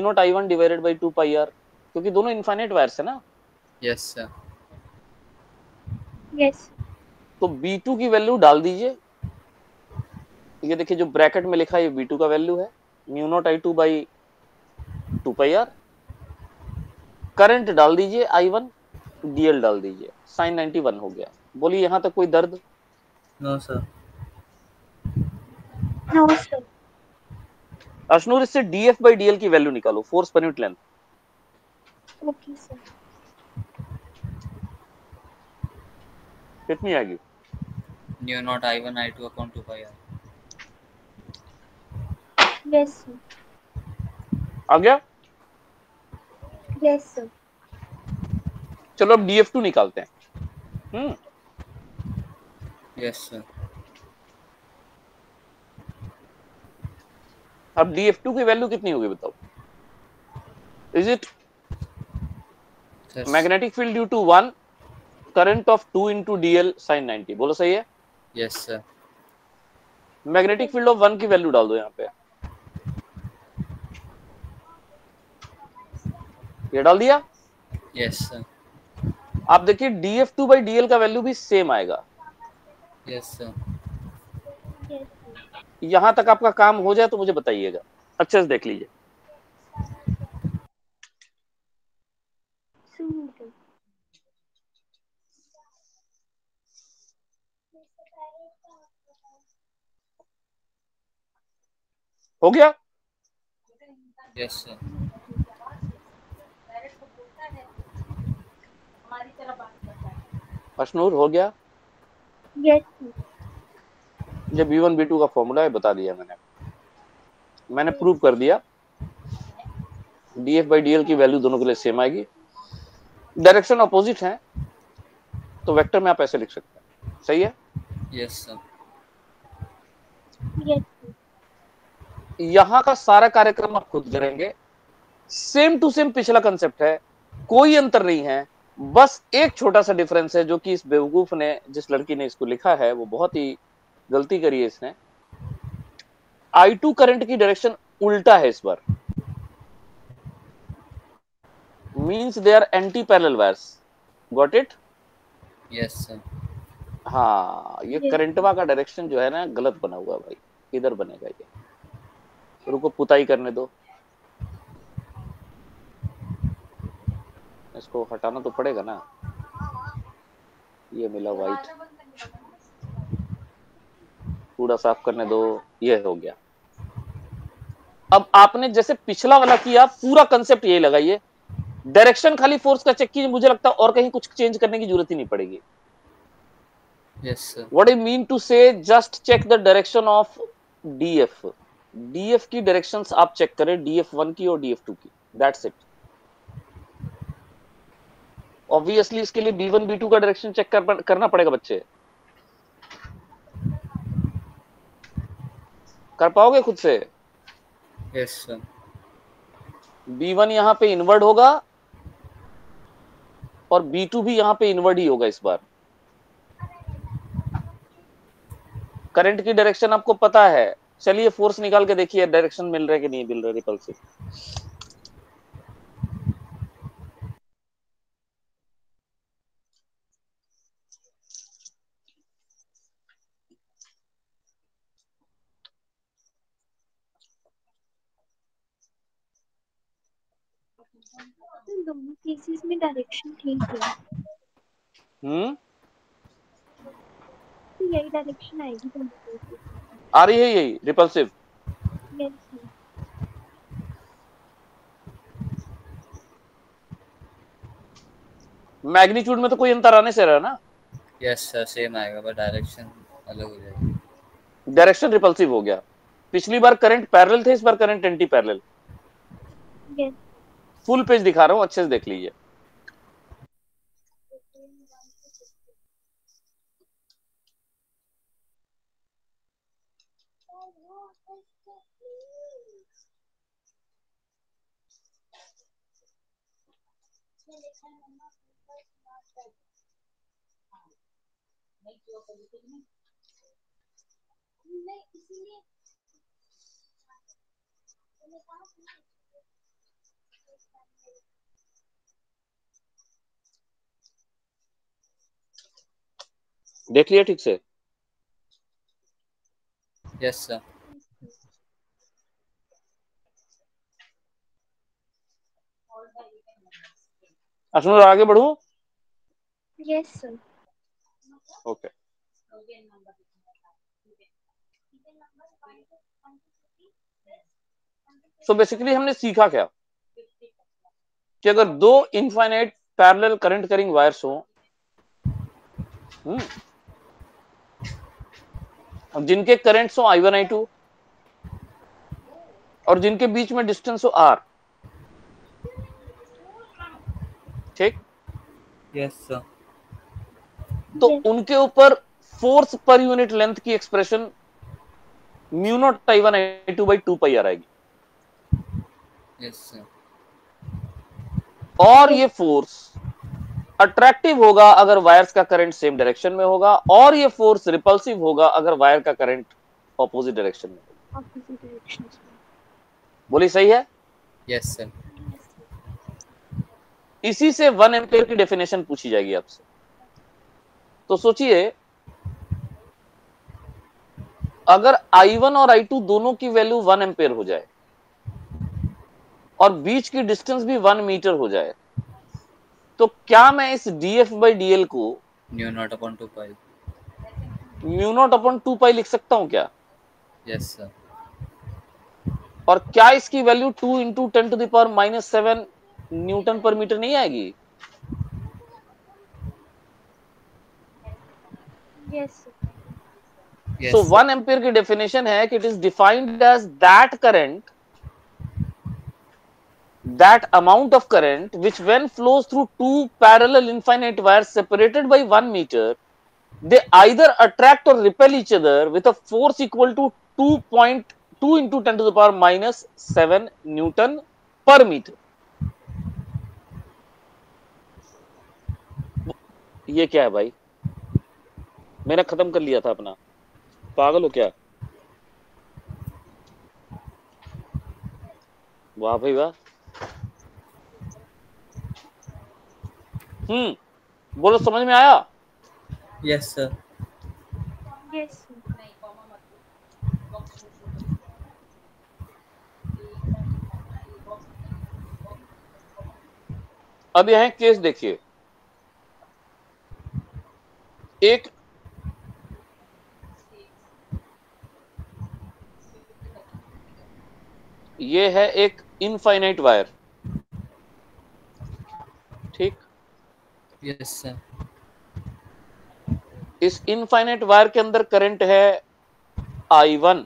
naught I1 divided by 2 pi R, क्योंकि दोनों इनफाइनाइट वायर्स है ना। Yes sir. यस तो B2 की वैल्यू डाल दीजिए, ये देखिए जो ब्रैकेट में लिखा है ये B2 का वैल्यू है, mu not I2 by 2 pi R। Current डाल दीजिए I1, DL डाल दीजिए, साइन 91 हो गया। बोलिए यहां तक कोई दर्द। No sir. No sir. Ashnoor, इससे DF बाई DL की वैल्यू निकालो, फोर्स पर यूनिट लेंथ। Okay sir. कितनी आएगी, mu naught I1 I2 upon 2 pi R। Yes sir. आ गया। Yes sir. चलो अब DF2 निकालते हैं। Yes sir. अब DF2 की वैल्यू कितनी होगी बताओ। Is it sir. Magnetic field due to 1, current of 2 into DL sine 90, बोलो सही है। Yes sir. Magnetic field of 1 की वैल्यू डाल दो यहाँ पे, ये डाल दिया। Yes sir. आप देखिए DF2 बाई DL का वैल्यू भी सेम आएगा। Yes sir. यस यहां तक आपका काम हो जाए तो मुझे बताइएगा, अच्छे से देख लीजिए। सर। हो गया। Yes sir. अशनूर हो गया। Yes sir. ये B1 B2 का फॉर्मूला है, बता दिया मैंने प्रूव कर दिया। DF बाई DL की वैल्यू दोनों के लिए सेम आएगी, डायरेक्शन अपोजिट है, तो वेक्टर में आप ऐसे लिख सकते हैं। सही है। Yes sir. यस यहां का सारा कार्यक्रम आप खुद करेंगे, सेम टू सेम पिछला कंसेप्ट है, कोई अंतर नहीं है। बस एक छोटा सा डिफरेंस है, जो कि इस बेवकूफ ने, जिस लड़की ने इसको लिखा है, वो बहुत ही गलती करी है इसने। I2 करंट की डायरेक्शन उल्टा है इस बार, means they are anti parallel wires. Got it. Yes sir. हाँ, ये यस करंटवा का डायरेक्शन जो है ना गलत बना हुआ है भाई, इधर बनेगा ये। रुको पुताई करने दो, इसको हटाना तो पड़ेगा ना। ये मिला व्हाइट, कूड़ा साफ करने दो, ये हो गया। अब आपने जैसे पिछला वाला किया, पूरा कंसेप्ट यही लगाइए, डायरेक्शन खाली फोर्स का चेक कीजिए, मुझे लगता है और कहीं कुछ चेंज करने की जरूरत ही नहीं पड़ेगी। Yes sir. What I mean to say, just check the direction of DF। DF की डायरेक्शंस आप चेक करें, DF1 की और DF2 की, दैट्स इट। ऑब्वियसली इसके लिए B1 B2 का डायरेक्शन चेक करना पड़ेगा बच्चे। कर पाओगे खुद से। Yes sir. B1 यहां पे इनवर्ड होगा और B2 भी यहां पे इनवर्ड ही होगा इस बार। करंट की डायरेक्शन आपको पता है, चलिए फोर्स निकाल के देखिए डायरेक्शन मिल रहा है कि नहीं मिल रहा है रिपल्सिव। तो दोनों केसेस में डायरेक्शन ठीक है, तो यही डायरेक्शन आएगी दोनों केसेस में। आ रही है यही रिपल्सिव। Yes sir. मैग्नीट्यूड में तो कोई अंतर आने से रहा ना। यस सर, सेम आएगा पर डायरेक्शन अलग हो जाएगी। डायरेक्शन रिपल्सिव हो गया। पिछली बार करंट पैरेलल थे, इस बार current anti parallel. Yes. Full page दिखा रहा हूं, अच्छे से देख लीजिए। देख लिया ठीक से? Yes sir. अश्विन आगे बढ़ूं? Yes sir. Okay. So basically हमने सीखा क्या कि अगर दो infinite parallel current carrying wires हो, जिनके करंट्स हो I1 I2 और जिनके बीच में डिस्टेंस हो R, ठीक? Yes sir. तो उनके ऊपर फोर्स पर यूनिट लेंथ की expression mu naught I1 I2 by 2 पाई आ आएगी। Yes sir. और ये फोर्स अट्रैक्टिव होगा अगर वायर्स का करंट सेम डायरेक्शन में होगा, और ये फोर्स रिपल्सिव होगा अगर वायर का करंट ऑपोजिट डायरेक्शन में होगा। ऑपोजिट डायरेक्शंस में। बोली सही है? Yes sir. इसी से 1 एम्पियर की डेफिनेशन पूछी जाएगी आपसे। तो सोचिए, अगर I1 और I2 दोनों की वैल्यू 1 एम्पियर हो जाए और बीच की डिस्टेंस भी 1 मीटर हो जाए, तो क्या मैं इस dF by dl को mu naught upon 2 pi. Mu naught upon 2 pi लिख सकता हूं क्या? Yes sir. और क्या इसकी value 2 into 10 to the power -7 newton per metre नहीं आएगी? Yes sir. So 1 एम्पियर की डेफिनेशन है कि it is defined as that current, that amount of current which when flows through two parallel infinite wires separated by 1 meter, they either attract or repel each other with a force equal to 2.2 into 10 to the power -7 Newton per meter. ये क्या है भाई? मैंने खत्म कर लिया था अपना, पागल हो क्या? वाह भाई वाह। बोलो, समझ में आया? Yes sir. Yes sir. अब यहां केस देखिए, एक ये है एक इनफाइनाइट वायर, ठीक? Yes sir. इस इनफाइनाइट वायर के अंदर करंट है I1।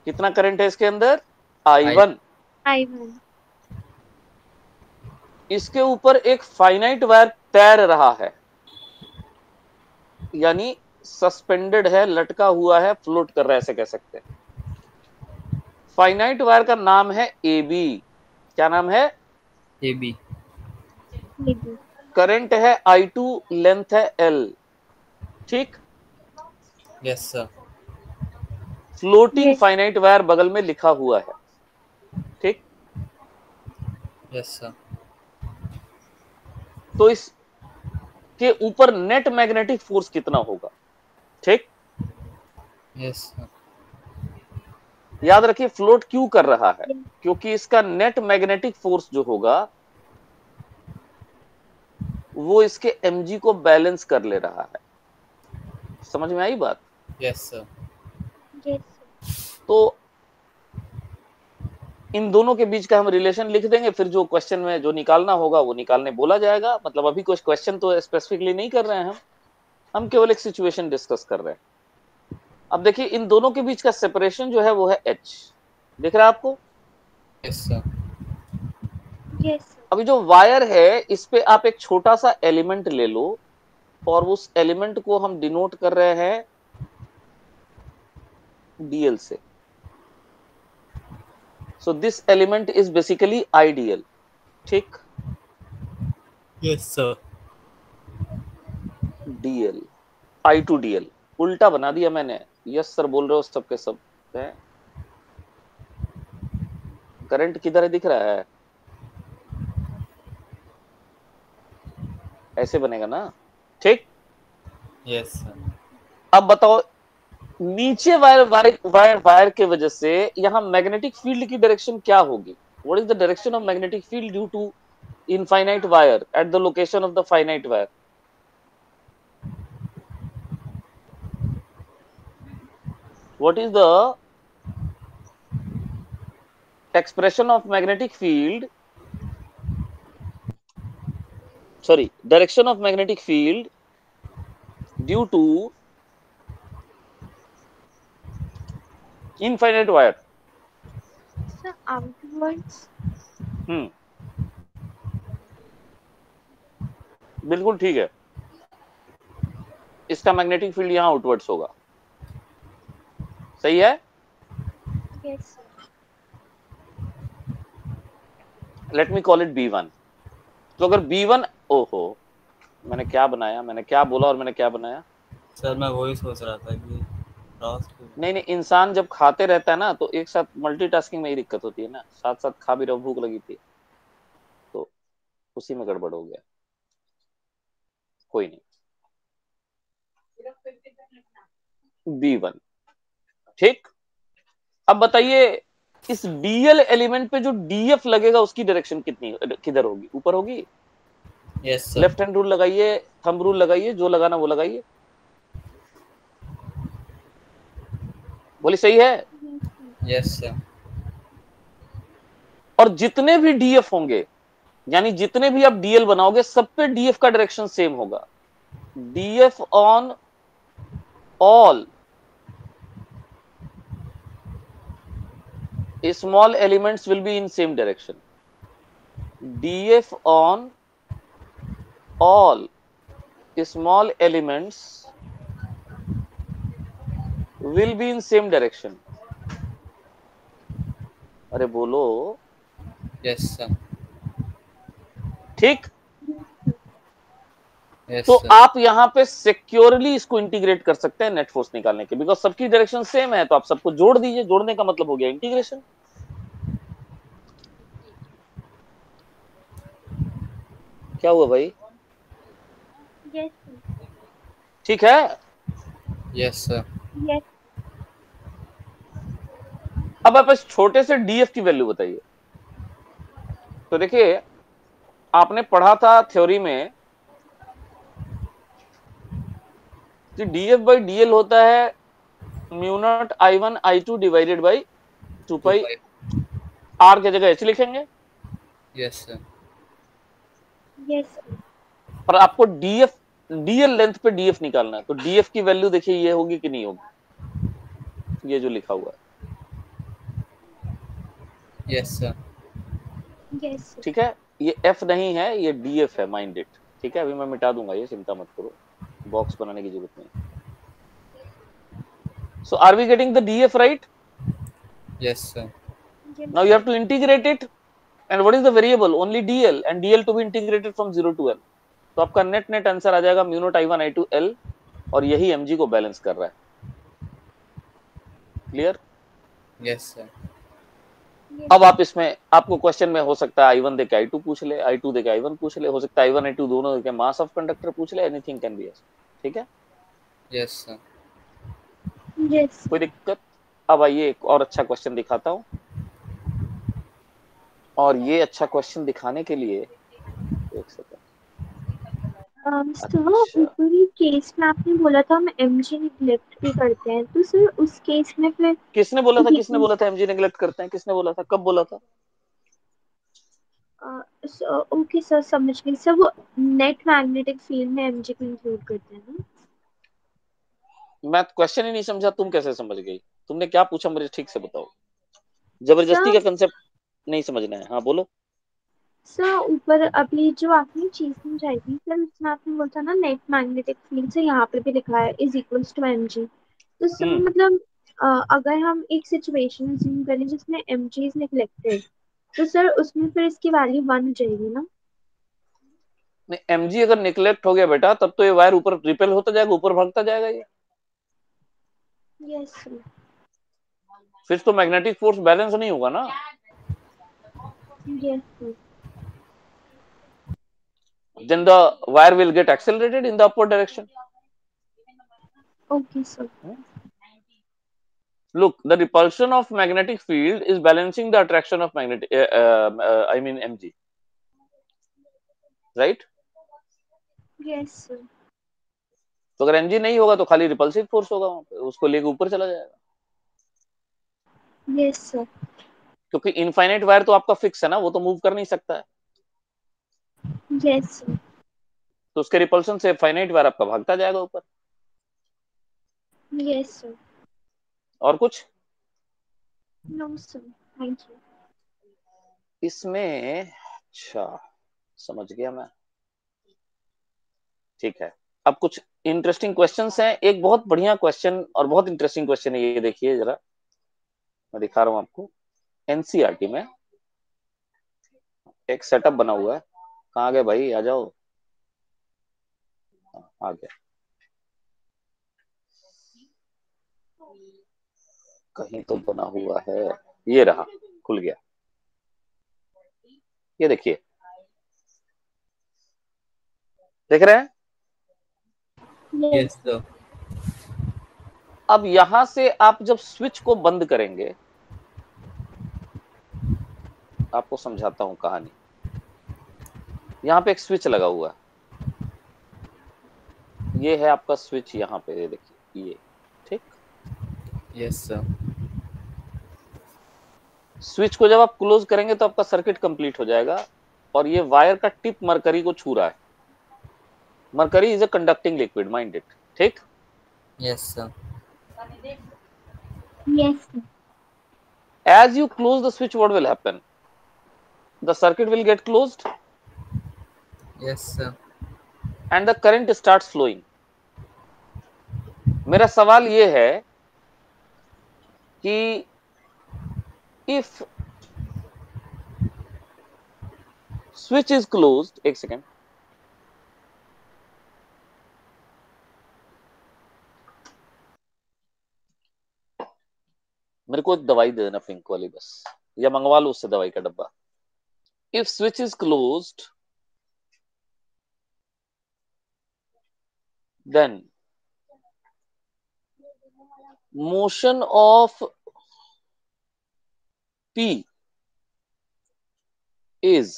कितना करंट है इसके अंदर? I1। I1। इसके ऊपर एक फाइनाइट वायर तैर रहा है, यानी सस्पेंडेड है, लटका हुआ है, फ्लोट कर रहा है, ऐसे कह सकते हैं। फाइनाइट वायर का नाम है AB। क्या नाम है? AB। करंट है I2, लेंथ है L, ठीक? Yes sir. Floating finite wire बगल में लिखा हुआ है, ठीक? Yes sir. तो इस के ऊपर नेट मैग्नेटिक फोर्स कितना होगा, ठीक? Yes sir. याद रखिए, फ्लोट क्यों कर रहा है? क्योंकि इसका नेट मैग्नेटिक फोर्स जो होगा वो इसके mg को बैलेंस कर ले रहा है। समझ में आई बात? Yes sir. यस तो इन दोनों के बीच का हम रिलेशन लिख देंगे, फिर जो क्वेश्चन में जो निकालना होगा वो निकालने बोला जाएगा। मतलब अभी कुछ क्वेश्चन तो स्पेसिफिकली नहीं कर रहे हैं हम केवल एक सिचुएशन डिस्कस कर रहे हैं। अब देखिए इन दोनों के बीच का सेपरेशन जो है वो है h, दिख रहा है आपको? Yes sir. यस अभी जो वायर है इस पे आप एक छोटा सा एलिमेंट ले लो और उस एलिमेंट को हम डिनोट कर रहे हैं dl से। So this element is basically ideal, ठीक? Yes sir. dl, I to dl, उल्टा बना दिया मैंने। यस सर बोल रहे हो सबके सब है। करंट किधर है दिख रहा है? ऐसे बनेगा ना, ठीक? Yes sir. अब बताओ नीचे वायर वायर वायर वायर के वजह से यहाँ मैग्नेटिक फील्ड की डायरेक्शन क्या होगी? What is the direction of magnetic field due to infinite wire at the location of the finite wire? What is the expression of magnetic field, sorry, direction of magnetic field due to infinite wire? Sir outwards. बिल्कुल ठीक है, इसका magnetic field यहाँ outwards होगा, सही है? Yes let me call it B1। तो अगर B1, ओहो मैंने क्या बनाया, मैंने क्या बोला और मैंने क्या बनाया? सर मैं वही सोच रहा था कि क्रॉस नहीं नहीं, इंसान जब खाते रहता है ना तो एक साथ मल्टीटास्किंग में ही दिक्कत होती है ना, साथ साथ खा भी रहो, भूख लगी थी तो उसी में गड़बड़ हो गया। कोई नहीं, B1, ठीक? अब बताइए इस डीएल एलिमेंट पे जो डीएफ लगेगा उसकी डायरेक्शन कितनी किधर होगी? ऊपर होगी? Yes sir. Left hand rule लगाइए, थंब रूल लगाइए, जो लगाना वो लगाइए। बोली सही है? Yes sir. और जितने भी डीएफ होंगे, यानी जितने भी आप डीएल बनाओगे सब पे डीएफ का डायरेक्शन सेम होगा। DF on all small elements will be in same direction. df on all small elements will be in same direction. अरे बोलो। Yes sir. ठीक? यस तो सर। आप यहाँ पे सिक्योरली इसको इंटीग्रेट कर सकते हैं नेट फोर्स निकालने के, बिकॉज सबकी डायरेक्शन सेम है, तो आप सबको जोड़ दीजिए, जोड़ने का मतलब हो गया इंटीग्रेशन। क्या हुआ भाई? यस ठीक है? Yes sir. यस अब आप इस छोटे से डीएफ की वैल्यू बताइए। तो देखिए आपने पढ़ा था थ्योरी में कि डीएफ बाई डीएल होता है mu naught I1 I2 divided by 2 pi R की जगह एच लिखेंगे। Yes sir. यस और आपको डीएफ डीएल लेंथ पे डीएफ निकालना है, तो डीएफ की वैल्यू देखिए ये होगी कि नहीं होगी, ये जो लिखा हुआ है। Yes sir. यस ठीक है, ये एफ नहीं है, ये डीएफ है, माइंड इट। ठीक है, अभी मैं मिटा दूंगा ये, चिंता मत करो, बॉक्स बनाने की जरूरत नहीं। So are we getting the DF right? Yes sir. Now you have to integrate it, and what is the variable? Only DL, and DL to be integrated from 0 to l। तो आपका net net answer आ जाएगा mu naught I1 I2 L, और यही mg को balance कर रहा है। Clear? Yes sir. अब आप इसमें, आपको क्वेश्चन में हो सकता है I1 देके I2 पूछ ले, I2 देके I1 पूछ ले, हो सकता है I1 I2 दोनों देके मास ऑफ कंडक्टर पूछ ले, एनीथिंग कैन बी आस्क्ड। ठीक है, यस सर। यस कोई दिक्कत? अब आइए एक और अच्छा क्वेश्चन दिखाता हूं। और ये अच्छा क्वेश्चन दिखाने के लिए एक सेकंड। सर ऊपरी केस में आपने बोला था हम एमजी निग्लेक्ट भी करते हैं, तो सर उस केस में फिर किसने बोला था एमजी नेग्लेक्ट करते हैं? किसने बोला था? कब बोला था? ओके सर, समझ गई सर। वो नेट मैग्नेटिक फील्ड में एमजी को इंक्लूड करते हैं ना? मैं क्वेश्चन ही नहीं समझा, तुम कैसे समझ गई? तुमने क्या पूछा मुझे ठीक से बताओ। जबरदस्ती सर का कंसेप्ट नहीं समझना है। हाँ बोलो। सर ऊपर अभी जो आपने चीज समझाई थी सर, उसमें आपने बोला था ना नेट मैग्नेटिक फील्ड से, यहाँ पे भी लिखा है इज इक्वल्स टू एमजी। तो सर मतलब अगर हम एक सिचुएशन अज्यूम करें जिसमें एमजी इज नेग्लेक्टेड, तो सर उसमें फिर इसकी वैल्यू 1 हो जाएगी ना? नहीं, एमजी अगर निग्लेक्ट हो गया बेटा, तब तो ये वायर ऊपर रिपेल होता जाएगा, ऊपर भागता जाएगा ये। Yes sir. फिर तो मैग्नेटिक फोर्स बैलेंस नहीं होगा ना। Yes sir. Then the wire will get accelerated in the upward direction. Okay sir. Look, the repulsion of magnetic field is balancing the attraction of magnetic I mean mg, right? Yes sir. तो अगर mg नहीं होगा तो खाली repulsive force होगा वहां पे, उसको लेके ऊपर चला जाएगा। Yes sir. क्योंकि इनफाइनाइट वायर तो आपका फिक्स है ना, वो तो मूव कर नहीं सकता है। Yes sir. तो उसके रिपल्शन से फाइनाइट वायर आपका भागता जाएगा ऊपर। Yes sir. और कुछ नो सर, थैंक यू। इसमें? अच्छा, समझ गया मैं। ठीक है, अब कुछ इंटरेस्टिंग क्वेश्चंस हैं। एक बहुत बढ़िया क्वेश्चन और बहुत इंटरेस्टिंग क्वेश्चन है, ये देखिए जरा, मैं दिखा रहा हूं आपको। एनसीईआरटी में एक सेटअप बना हुआ है। कहाँ गए भाई, आ जाओ। आ गया, कहीं तो बना हुआ है। ये रहा, खुल गया। ये देखिए, देख रहे हैं? Yes sir. अब यहां से आप जब स्विच को बंद करेंगे, आपको समझाता हूं कहानी। यहाँ पे एक स्विच लगा हुआ है, ये है आपका स्विच यहाँ पे, ये देखिए ये, ठीक। Yes sir. स्विच को जब आप क्लोज करेंगे तो आपका सर्किट कंप्लीट हो जाएगा, और ये वायर का टिप मरकरी को छू रहा है। Mercury is a conducting liquid, mind it, ठीक। Yes sir. Yes sir. As you close the switch, what will happen? The circuit will get closed yes sir. and the current starts flowing. मेरा सवाल ये है कि if switch is closed, एक second, मेरे को एक दवाई दे देना पिंक वाली बस, या मंगवा लो उससे दवाई का डब्बा। If switch is closed, then motion of P is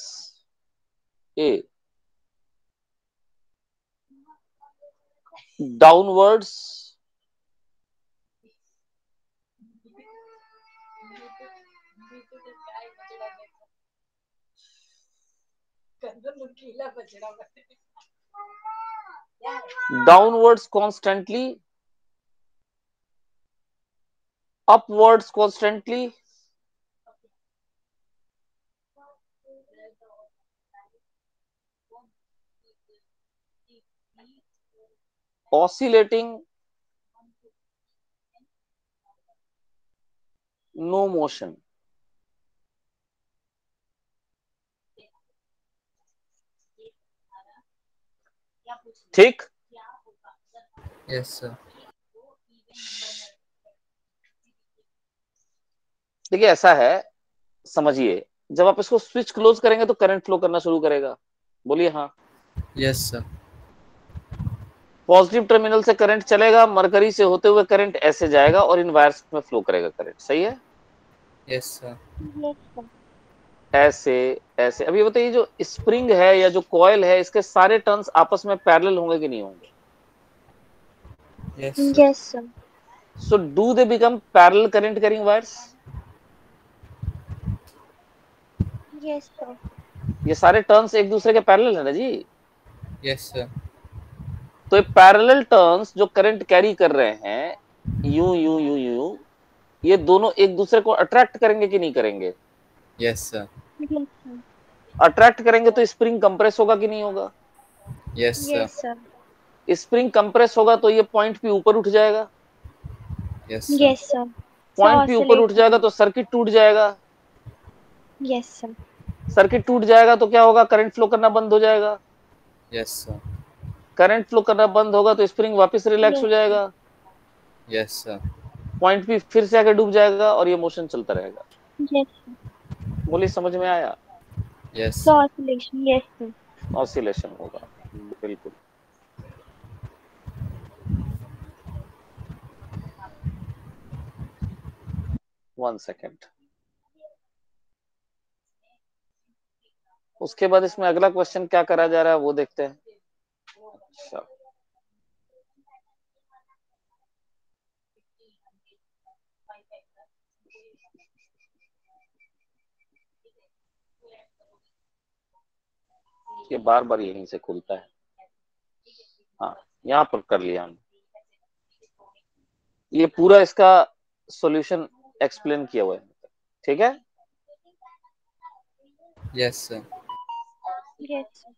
a downwards constantly, upwards constantly, oscillating, no motion। ठीक। Yes sir. देखिए ऐसा है, समझिए, जब आप इसको स्विच क्लोज करेंगे तो करंट फ्लो करना शुरू करेगा। बोलिए हाँ। Yes sir. पॉजिटिव टर्मिनल से करंट चलेगा, मरकरी से होते हुए करंट ऐसे जाएगा और इन वायर्स में फ्लो करेगा करंट, सही है? Yes sir. Yes sir. ऐसे ऐसे। अब ये बताइए, जो स्प्रिंग है या जो कॉयल है, इसके सारे टर्न्स आपस में पैरेलल होंगे कि नहीं होंगे? Yes, sir. Yes, sir. So do they become parallel current carrying wires? Yes, sir. ये सारे टर्न्स एक दूसरे के पैरेलल है ना जी। Yes, sir. तो ये पैरेलल टर्न्स जो करंट कैरी कर रहे हैं, यू यू यू यू, ये दोनों एक दूसरे को अट्रैक्ट करेंगे कि नहीं करेंगे? Yes, sir. Yes, sir. Attract करेंगे तो स्प्रिंग कंप्रेस होगा कि नहीं होगा? Yes, sir. Yes, sir. Spring compress होगा तो ये पॉइंट पे ऊपर उठ जाएगा। Yes, sir. Yes, sir. So point पे ऊपर उठ oscillate. जाएगा तो सर्किट टूट जाएगा। Yes, sir. सर्किट टूट जाएगा तो क्या होगा? करंट फ्लो करना बंद हो जाएगा। Yes, sir. करंट फ्लो करना बंद होगा तो स्प्रिंग वापस रिलैक्स Yes, हो जाएगा। Yes, sir. पॉइंट पे फिर से आके डूब जाएगा और ये मोशन चलता रहेगा। yes, sir. बोलिए, समझ में आया? Yes, So sir. oscillation. Yes, sir. Oscillation होगा, बिल्कुल। One second. उसके बाद इसमें अगला क्वेश्चन क्या करा जा रहा है वो देखते हैं। अच्छा, ये बार बार यहीं से खुलता है। हाँ, यहाँ पर कर लिया हमने। ये पूरा इसका सॉल्यूशन एक्सप्लेन किया हुआ है, ठीक है। Yes, sir. Yes, sir.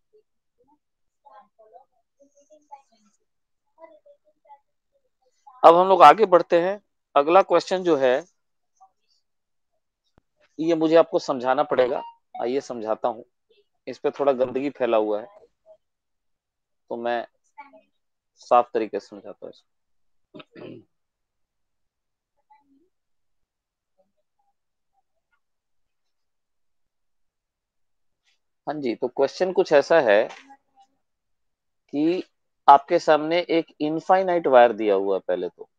अब हम लोग आगे बढ़ते हैं। अगला क्वेश्चन जो है, ये मुझे आपको समझाना पड़ेगा। आइए समझाता हूँ। इस पे थोड़ा गंदगी फैला हुआ है, तो मैं साफ तरीके से समझाता हूँ इसको। हाँ जी, तो क्वेश्चन कुछ ऐसा है कि आपके सामने एक इनफाइनाइट वायर दिया हुआ है पहले तो।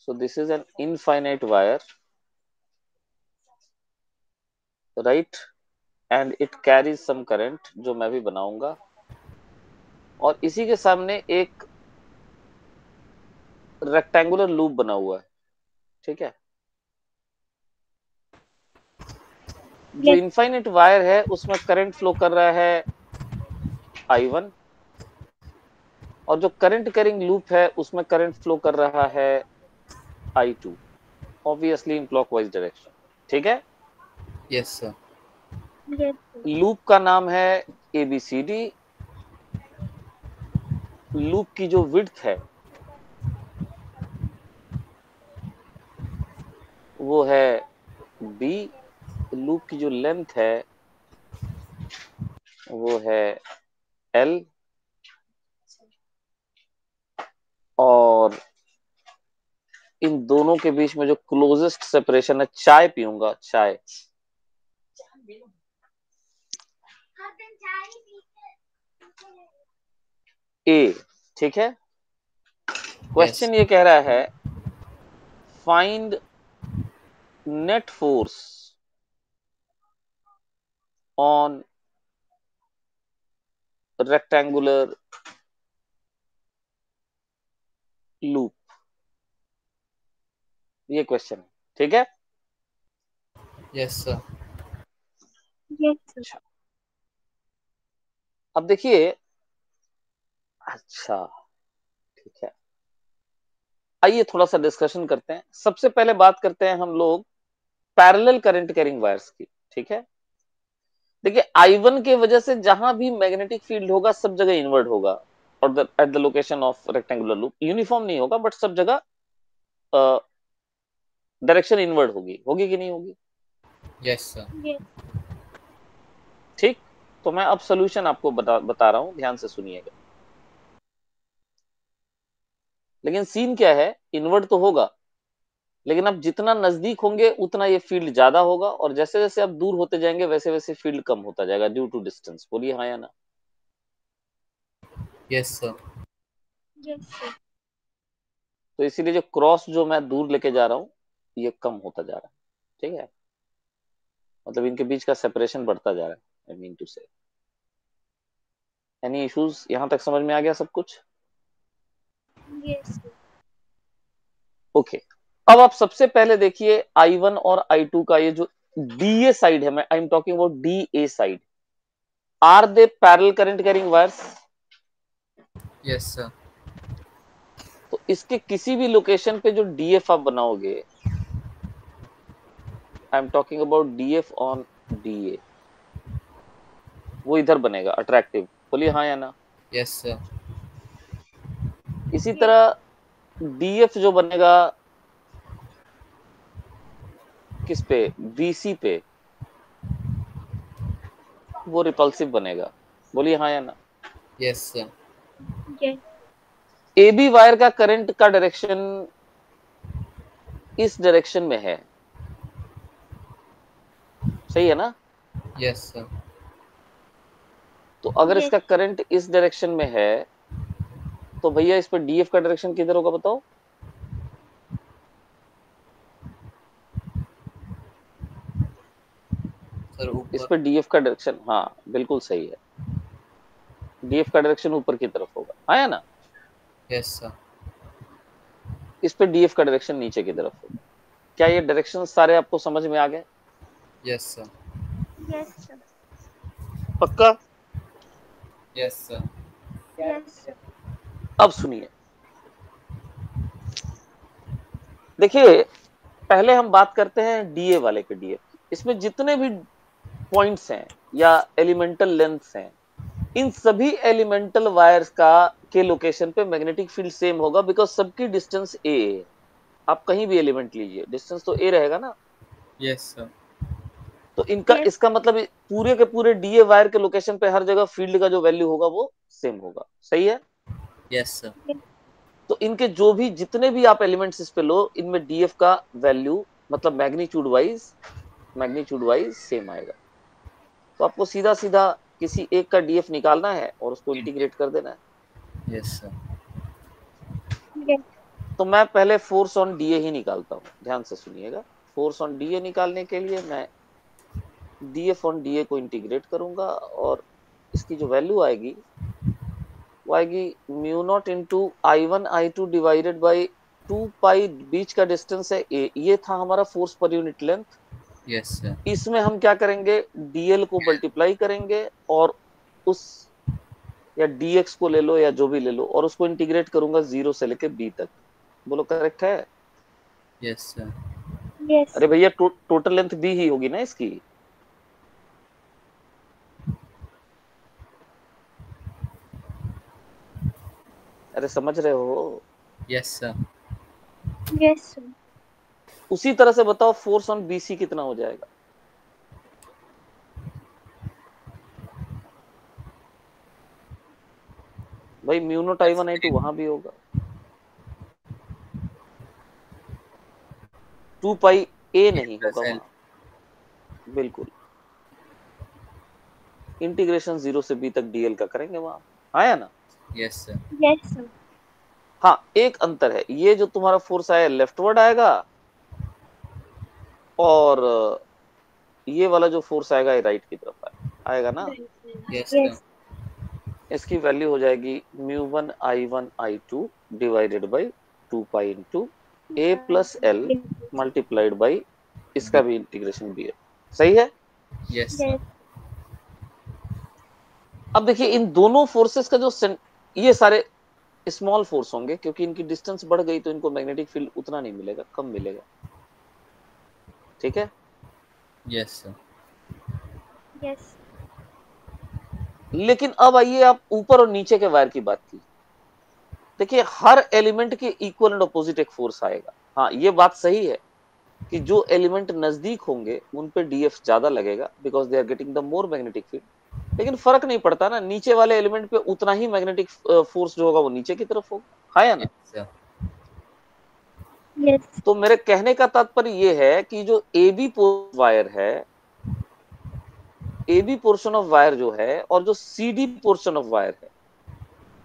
So this is an infinite wire, right, and it carries some current जो मैं भी बनाऊंगा, और इसी के सामने एक रेक्टेंगुलर लूप बना हुआ है, ठीक है। जो Yes. इनफाइनाइट वायर है उसमें करंट फ्लो कर रहा है I1, और जो करंट कैरिंग लूप है उसमें करंट फ्लो कर रहा है I2, obviously in clockwise direction, ठीक है। Yes, sir. Yes, sir. Loop का नाम है ABCD। लूप की जो विड्थ है वो है B। लूप की जो लेंथ है वो है L, और इन दोनों के बीच में जो क्लोजेस्ट सेपरेशन है, चाय पीऊंगा, चाय, A, ठीक है। Yes. क्वेश्चन ये कह रहा है, find net force on rectangular loop, ये क्वेश्चन है, ठीक है। Yes, sir. Yes, sir. अच्छा, अब देखिए, अच्छा ठीक है, आइए थोड़ा सा डिस्कशन करते हैं। सबसे पहले बात करते हैं हम लोग पैरेलल करंट कैरिंग वायर्स की, ठीक है। देखिए, I1 के वजह से जहां भी मैग्नेटिक फील्ड होगा सब जगह इन्वर्ट होगा, और eight the location of rectangular loop uniform नहीं होगा, बट सब जगह डायरेक्शन इनवर्ट होगी, होगी कि नहीं होगी? Yes, sir. Yes. ठीक। तो मैं अब सोल्यूशन आपको बता रहा हूं, ध्यान से सुनिएगा। लेकिन सीन क्या है, इन्वर्ट तो होगा, लेकिन आप जितना नजदीक होंगे उतना ये फील्ड ज्यादा होगा, और जैसे जैसे आप दूर होते जाएंगे वैसे वैसे फील्ड कम होता जाएगा ड्यू टू डिस्टेंस। बोलिए हाँ या ना। Yes, sir. Yes, sir. तो इसीलिए जो क्रॉस जो मैं दूर लेके जा रहा हूं, ये कम होता जा रहा है, ठीक है, मतलब इनके बीच का सेपरेशन बढ़ता जा रहा है, आई मीन टू से। एनी इश्यूज, यहां तक समझ में आ गया सब कुछ? Yes okay. अब आप सबसे पहले देखिए I1 और I2 का ये जो DA साइड है, मैं I am talking about DA side, are they parallel current carrying wires? Yes sir. तो इसके किसी भी लोकेशन पे जो DF आप बनाओगे, आई am talking about DF on DA, वो इधर बनेगा अट्रैक्टिव। बोलिए हाँ या ना? Yes sir. इसी तरह DF जो बनेगा किस पे, BC पे, वो रिपल्सिव बनेगा। बोलिए हाँ या ना? Yes sir. Yes AB wire का करंट का डायरेक्शन इस डायरेक्शन में है, सही है ना? Yes sir. तो अगर इसका करंट इस डायरेक्शन में है तो भैया इस पर DF का डायरेक्शन किधर होगा बताओ? सर इस ऊपर। पर DF का डायरेक्शन, हाँ बिल्कुल सही है, DF का डायरेक्शन ऊपर की तरफ होगा, हाँ या ना? Yes sir. इस पे DF का डायरेक्शन नीचे की तरफ होगा। क्या ये डायरेक्शन सारे आपको समझ में आ गए? Yes sir. यस पक्का? Yes sir. यस अब सुनिए, देखिए पहले हम बात करते हैं DA वाले के DF। इसमें जितने भी पॉइंट्स हैं या एलिमेंटल लेंथ्स हैं, इन सभी एलिमेंटल वायर्स का के लोकेशन पे मैग्नेटिक फील्ड सेम होगा, बिकॉज सबकी डिस्टेंस A है। आप कहीं भी एलिमेंट लीजिए, डिस्टेंस तो A रहेगा ना। Yes sir. तो इनका इसका मतलब पूरे के पूरे DA वायर के लोकेशन पे हर जगह फील्ड का जो वैल्यू होगा वो सेम होगा, सही है? Yes sir. तो इनके जो भी जितने भी आप एलिमेंट्स इस पे लो, इनमें DF का वैल्यू मतलब मैग्नीट्यूड वाइज सेम आएगा। तो आपको सीधा सीधा किसी एक का DF निकालना है और उसको इंटीग्रेट कर देना है। Yes sir. तो मैं पहले फोर्स ऑन DA ही निकालता हूँ, ध्यान से सुनिएगा। फोर्स ऑन DA निकालने के लिए मैं DF ऑन DA को इंटीग्रेट करूंगा और इसकी जो वैल्यू आएगी वो आएगी mu naught into I1 I2 divided by 2 पाई, बीच का डिस्टेंस है A, ये था हमारा फोर्स पर यूनिट लेंथ। Yes sir. इसमें हम क्या करेंगे, DL को मल्टीप्लाई करेंगे और उस या DX को ले लो या जो भी ले लो और उसको इंटीग्रेट करूंगा 0 से लेके B तक। बोलो करेक्ट है? Yes sir. अरे भैया टोटल लेंथ B ही होगी ना इसकी। अरे समझ रहे हो? Yes sir. यस उसी तरह से बताओ फोर्स ऑन BC कितना हो जाएगा? भाई म्यू नॉट I1 I2 वहां भी होगा, 2 पाई A नहीं होगा वहां, बिल्कुल। इंटीग्रेशन 0 से B तक DL का करेंगे वहां, आया ना? Yes sir. यस हाँ एक अंतर है, ये जो तुम्हारा फोर्स आया लेफ्टवर्ड आएगा और ये वाला जो फोर्स आएगा ये राइट की तरफ आएगा ना। Yes sir. इसकी वैल्यू हो जाएगी म्यू1 I1 I2 divided by 2 pi into A plus L multiplied by इसका भी इंटीग्रेशन भी है, सही है? Yes sir. अब देखिए इन दोनों फोर्सेस का जो ये सारे स्मॉल फोर्स होंगे, क्योंकि इनकी डिस्टेंस बढ़ गई तो इनको मैग्नेटिक फील्ड उतना नहीं मिलेगा, कम मिलेगा, ठीक है? Yes sir. यस लेकिन अब आइए आप ऊपर और नीचे के वायर की बात की। देखिए हर एलिमेंट के इक्वल एंड अपोजिट एक फोर्स आएगा। हाँ ये बात सही है कि जो एलिमेंट नजदीक होंगे उन पे DF ज्यादा लगेगा, because they are getting the more magnetic field. लेकिन फर्क नहीं पड़ता ना, नीचे वाले एलिमेंट पे उतना ही मैग्नेटिक फोर्स जो होगा वो नीचे की तरफ होगा, हाँ या ना? यस तो मेरे कहने का तात्पर्य ये है कि जो AB वायर है, AB पोर्शन ऑफ वायर जो है और जो CD पोर्शन ऑफ वायर है,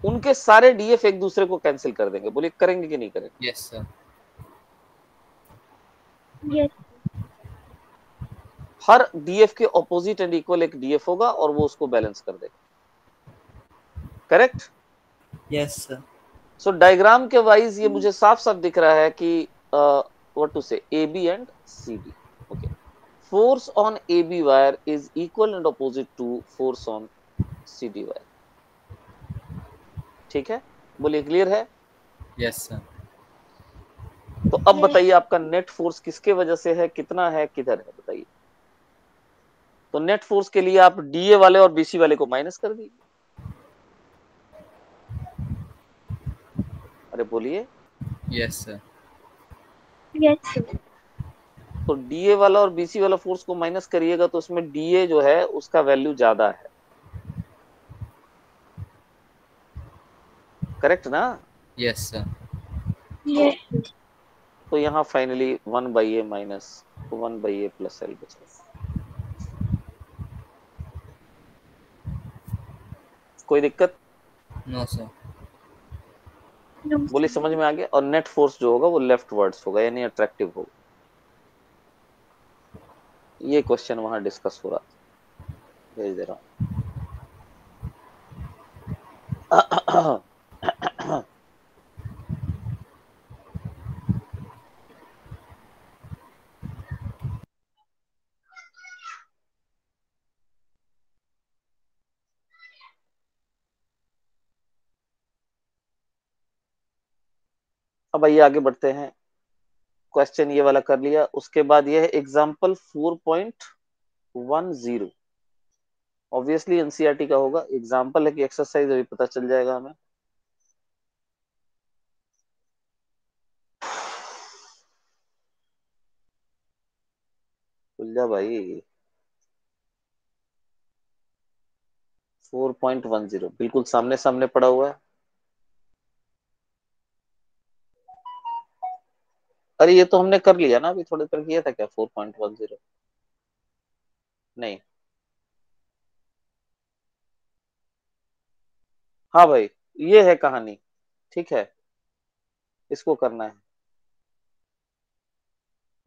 उनके सारे DF एक दूसरे को कैंसिल कर देंगे। बोलिए करेंगे कि नहीं करेंगे? Yes sir. यस हर डीएफ के ऑपोजिट एंड इक्वल एक डीएफ होगा और वो उसको बैलेंस कर देगा। Correct? Yes sir. So diagram के वाइज ये मुझे साफ साफ दिख रहा है कि what to say A B and C D. Okay, force on AB wire is equal and opposite to force on CD wire। ठीक है, बोलिए क्लियर है? Yes sir. तो अब बताइए आपका नेट फोर्स किसके वजह से है, कितना है, किधर है, बताइए। तो नेट फोर्स के लिए आप डीए वाले और बीसी वाले को माइनस कर दीजिए। अरे बोलिए। Yes sir. Yes sir. तो डीए वाला और बीसी वाला फोर्स को माइनस करिएगा तो उसमें डीए जो है उसका वैल्यू ज्यादा है। करेक्ट ना? Yes sir. यस। तो यहाँ finally 1/a minus 1/a plus L बचेगा। कोई दिक्कत? No sir. बोली समझ में आ गया? और नेट फोर्स जो होगा वो लेफ्ट वर्ड्स होगा यानी अट्रैक्टिव होगा। ये क्वेश्चन वहां डिस्कस हो रहा था, भेज दे रहा हूँ। अब आइए आगे बढ़ते हैं। क्वेश्चन ये वाला कर लिया, उसके बाद ये है एग्जाम्पल 4.10। ऑब्वियसली एनसीईआरटी का होगा, एग्जाम्पल है कि एक्सरसाइज अभी पता चल जाएगा हमें। खुल जा भाई। 4.10 बिल्कुल सामने सामने पड़ा हुआ है। अरे ये तो हमने कर लिया ना, अभी थोड़ी देर किया था क्या 4.10? नहीं। हाँ भाई, ये है कहानी। ठीक है, इसको करना है।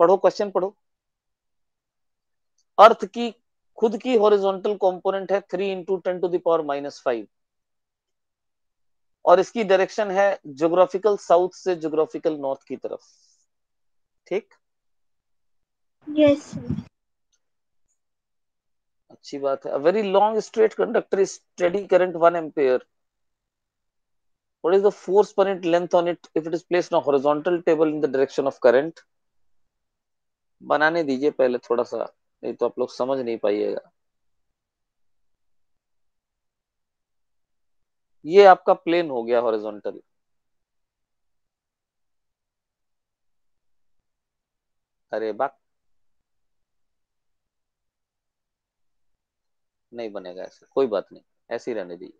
पढ़ो, क्वेश्चन पढ़ो। अर्थ की खुद की हॉरिजॉन्टल कंपोनेंट है 3 × 10⁻⁻5 और इसकी डायरेक्शन है ज्योग्राफिकल साउथ से ज्योग्राफिकल नॉर्थ की तरफ। ठीक? यस। अच्छी बात है। A very long straight conductor is steady current 1 ampere. What is the force per unit length on it if it is placed on a horizontal table in the direction of current? बनाने दीजिए पहले थोड़ा सा, नहीं तो आप लोग समझ नहीं पाइएगा। ये आपका प्लेन हो गया हॉरिजॉन्टल। अरे बात नहीं बनेगा ऐसे, कोई बात नहीं, ऐसे ही रहने दीजिए।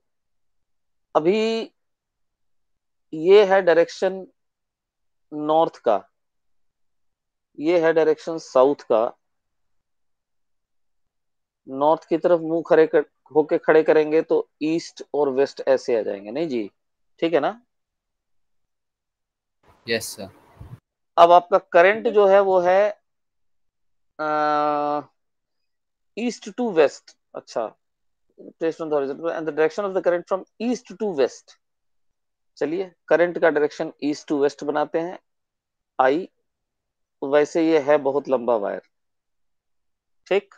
अभी ये है डायरेक्शन नॉर्थ का, ये है डायरेक्शन साउथ का। नॉर्थ की तरफ मुंह होके खड़े करेंगे तो ईस्ट और वेस्ट ऐसे आ जाएंगे, नहीं जी? ठीक है ना? Yes sir. अब आपका करंट जो है वो है ईस्ट टू वेस्ट। अच्छा, placed on the horizontal and the direction of the current from east to west। चलिए करंट का डायरेक्शन ईस्ट टू वेस्ट बनाते हैं, आई। वैसे ये है बहुत लंबा वायर। ठीक,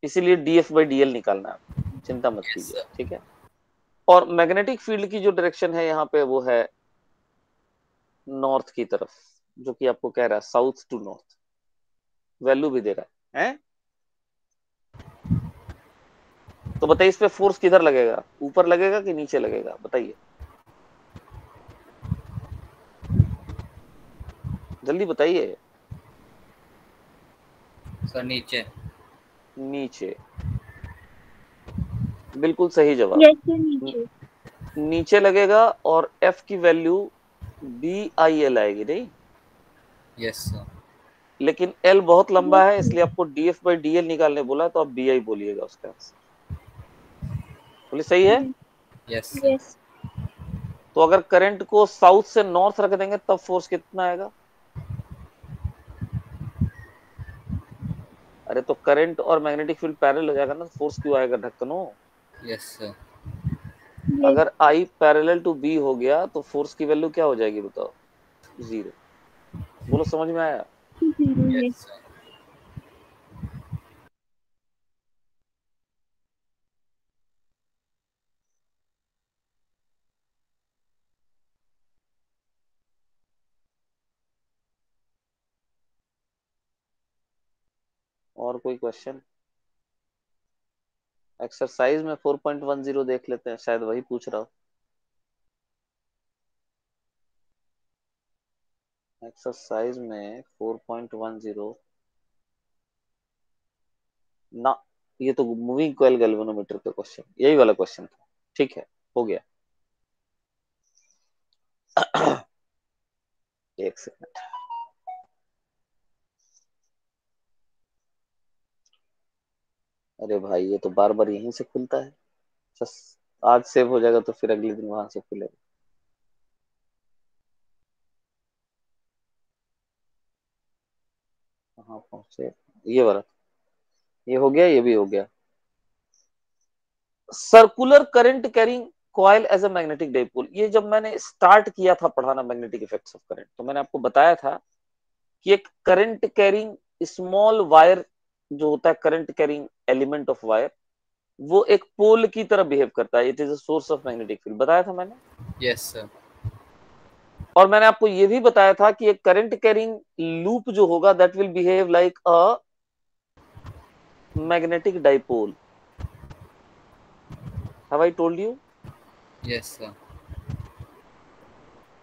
इसीलिए dF/dl निकालना है, चिंता मत यस कीजिए। सर। ठीक है, और मैग्नेटिक फील्ड की जो डायरेक्शन है यहाँ पे वो है नॉर्थ की तरफ, जो कि आपको कह रहा है साउथ टू नॉर्थ, वैल्यू भी दे रहा है? तो बताइए इस पे फोर्स किधर लगेगा, ऊपर लगेगा कि नीचे लगेगा, बताइए जल्दी बताइए। सर नीचे। नीचे, बिल्कुल सही जवाब। यस सर, नीचे। नीचे लगेगा और एफ की वैल्यू BIL आएगी, नहीं? Yes sir. लेकिन एल बहुत लंबा है यस इसलिए आपको dF/dl निकालने बोला, तो आप BI बोलिएगा उसका आंसर। बोले सही है? Yes sir. सर। यस। तो अगर करंट को साउथ से नॉर्थ रख देंगे तब फोर्स कितना आएगा? अरे तो करंट और मैग्नेटिक फील्ड पैरेलल हो जाएगा ना, फोर्स क्यों आएगा ढक्कनों? Yes sir. अगर I पैरेलल टू B हो गया तो फोर्स की वैल्यू क्या हो जाएगी बताओ? 0। बोलो समझ में आया? Yes sir. और कोई क्वेश्चन? एक्सरसाइज में 4.10 देख लेते हैं, शायद वही पूछ रहा हूँ। एक्सरसाइज में 4.10 ना, ये तो मूविंग कॉइल गैल्वेनोमीटर का क्वेश्चन, यही वाला क्वेश्चन था। ठीक है, हो गया। एक सेकंड। अरे भाई ये तो बार बार यहीं से खुलता है। बस आज सेव हो जाएगा तो फिर अगले दिन वहां से खुलेगा। कहाँ पहुंचे? ये वाला, ये हो गया, ये भी हो गया। Circular current carrying coil as a magnetic dipole. ये जब मैंने स्टार्ट किया था पढ़ाना मैग्नेटिक इफेक्ट्स ऑफ करंट, तो मैंने आपको बताया था कि एक करंट कैरिंग स्मॉल वायर जो होता है, current carrying element of wire, वो एक पोल की तरह बिहेव करता है। It is a source of magnetic field, बताया था मैंने। Yes sir. और मैंने आपको ये भी बताया था कि एक करंट कैरिंग लूप जो होगा that will behave like a magnetic dipole. Have I told you? Yes sir.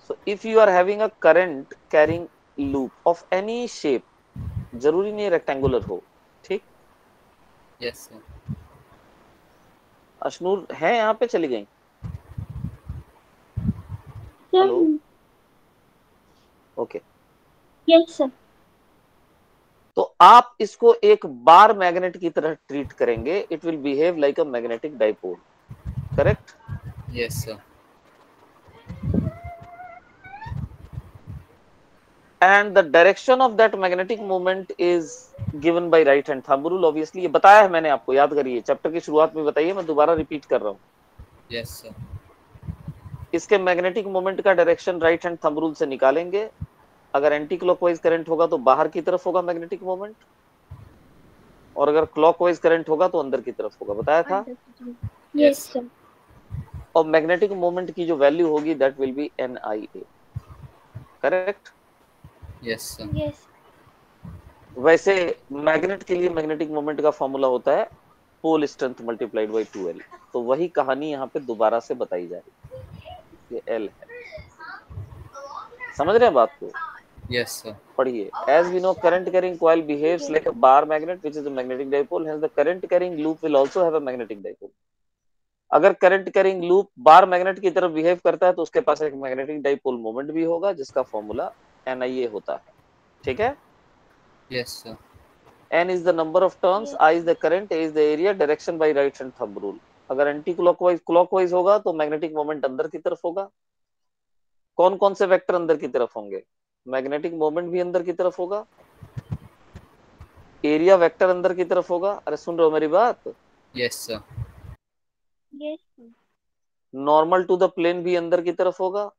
So if you are having a current carrying loop of any shape, जरूरी नहीं रेक्टेंगुलर हो, ठीक? Yes sir. अशनूर है यहाँ पे, चली गई? Hello, okay. Yes sir. तो आप इसको एक बार मैग्नेट की तरह ट्रीट करेंगे, it will behave like a magnetic dipole, correct? Yes sir. And the direction of that magnetic moment is given by right hand thumb rule. Obviously ये बताया है मैंने आपको, याद करिए, चैप्टर की शुरुआत में बताइए, मैं दोबारा रिपीट कर रहा हूँ। Yes sir. इसके मैग्नेटिक मोमेंट का direction right hand thumb rule से निकालेंगे। अगर एंटी क्लॉकवाइज करंट होगा तो बाहर की तरफ होगा मैग्नेटिक मोमेंट, और अगर क्लॉकवाइज करंट होगा तो अंदर की तरफ होगा, बताया था। Yes sir. और मैग्नेटिक मोमेंट की जो वैल्यू होगी that will be NIA, correct? Yes sir. Yes. वैसे मैग्नेट के लिए मैग्नेटिक मोमेंट का फॉर्मूला होता है pole strength multiplied by 2L। तो वही कहानी यहाँ पे दोबारा से बताई जा रही है, ये L है। समझ रहे हैं बात को? Yes sir. पढ़िए। As we know, current carrying coil behaves like a bar magnet, which is a magnetic dipole. Hence, the current carrying loop will also have a magnetic dipole. अगर current carrying loop bar magnet की तरफ behave करता है तो उसके पास एक magnetic dipole moment भी होगा, जिसका फॉर्मूला NIA होता है, ठीक है? Yes sir. N is the number of turns, I is the current, A is the area, direction by right hand thumb rule. अगर एंटी क्लॉकवाइज होगा तो मैग्नेटिक मोमेंट अंदर की तरफ होगा। कौन कौन से वेक्टर अंदर की तरफ होंगे? मैग्नेटिक मोमेंट भी अंदर की तरफ होगा, एरिया वेक्टर अंदर की तरफ होगा। अरे सुन रहे हो मेरी बात? Yes sir. Yes. Normal to the plane भी अंदर की तरफ होगा,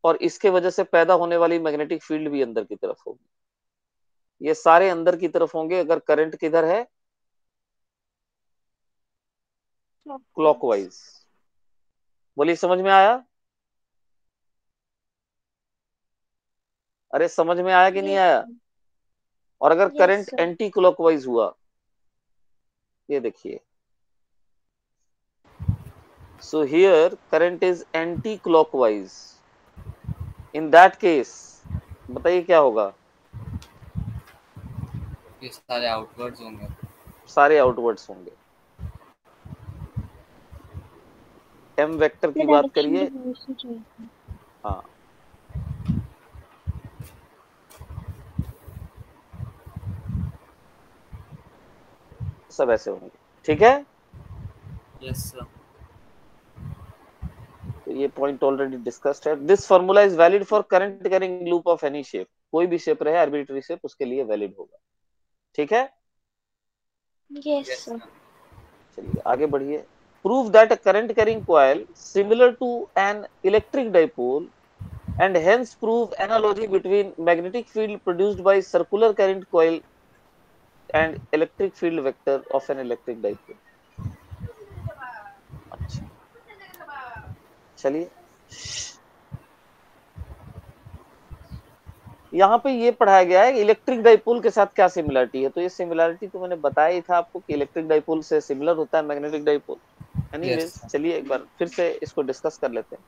और इसके वजह से पैदा होने वाली मैग्नेटिक फील्ड भी अंदर की तरफ होगी। ये सारे अंदर की तरफ होंगे अगर करंट किधर है? क्लॉकवाइज। बोलिए, समझ में आया? अरे समझ में आया कि नहीं आया? और अगर yes current sir. Anti clockwise हुआ, ये देखिए, so here current is anti clockwise. In that case, बताइए क्या होगा? ये सारे आउटवर्ड्स होंगे। सारे आउटवर्ड्स होंगे। M वेक्टर की बात करिए। हाँ, सब ऐसे होंगे, ठीक है? Yes sir. तो ये पॉइंट ऑलरेडी डिस्कस्ड है। This formula is valid for current carrying loop of any shape. कोई भी शेप रहे, आर्बिट्री शेप, उसके लिए वैलिड होगा। ठीक है, यस सर। चलिए आगे बढ़िए। Prove that a current carrying coil similar to an electric dipole and hence prove analogy between magnetic field produced by circular current coil and electric field vector of an electric dipole। अच्छा, चलिए यहाँ पे ये पढ़ाया गया है electric dipole के साथ क्या सिमिलरिटी है। तो ये सिमिलरिटी तो मैंने बताया ही था आपको कि इलेक्ट्रिक डाइपोल से सिमिलर होता है मैग्नेटिक डाइपोल। Anyways Yes. चलिए एक बार फिर से इसको डिस्कस कर लेते हैं।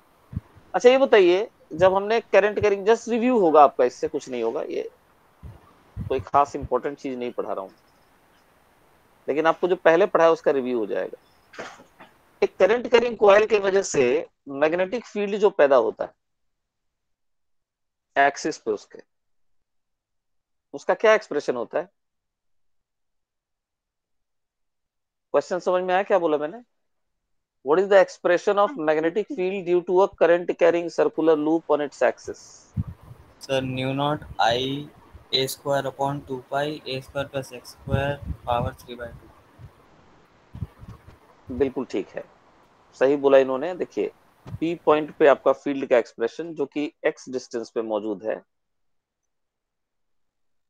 अच्छा ये बताइए, जब हमने करंट कैरिंग, जस्ट रिव्यू होगा आपका, इससे कुछ नहीं होगा, ये कोई खास इंपॉर्टेंट चीज नहीं पढ़ा रहा हूँ, लेकिन आपको जो पहले पढ़ा है उसका रिव्यू हो जाएगा। एक करंट कैरिंग कॉइल की वजह से मैग्नेटिक फील्ड जो पैदा होता है एक्सिस पे उसके, उसका क्या एक्सप्रेशन होता है? क्वेश्चन समझ में आया क्या बोला मैंने? What is the expression of magnetic field due to a current carrying circular loop on its axis? Sir, nu naught I a square upon 2 pi a square plus x square power 3/2. बिल्कुल ठीक है, सही बोला इन्होंने। देखिए P point पे आपका field का एक्सप्रेशन जो कि एक्स डिस्टेंस पे मौजूद है,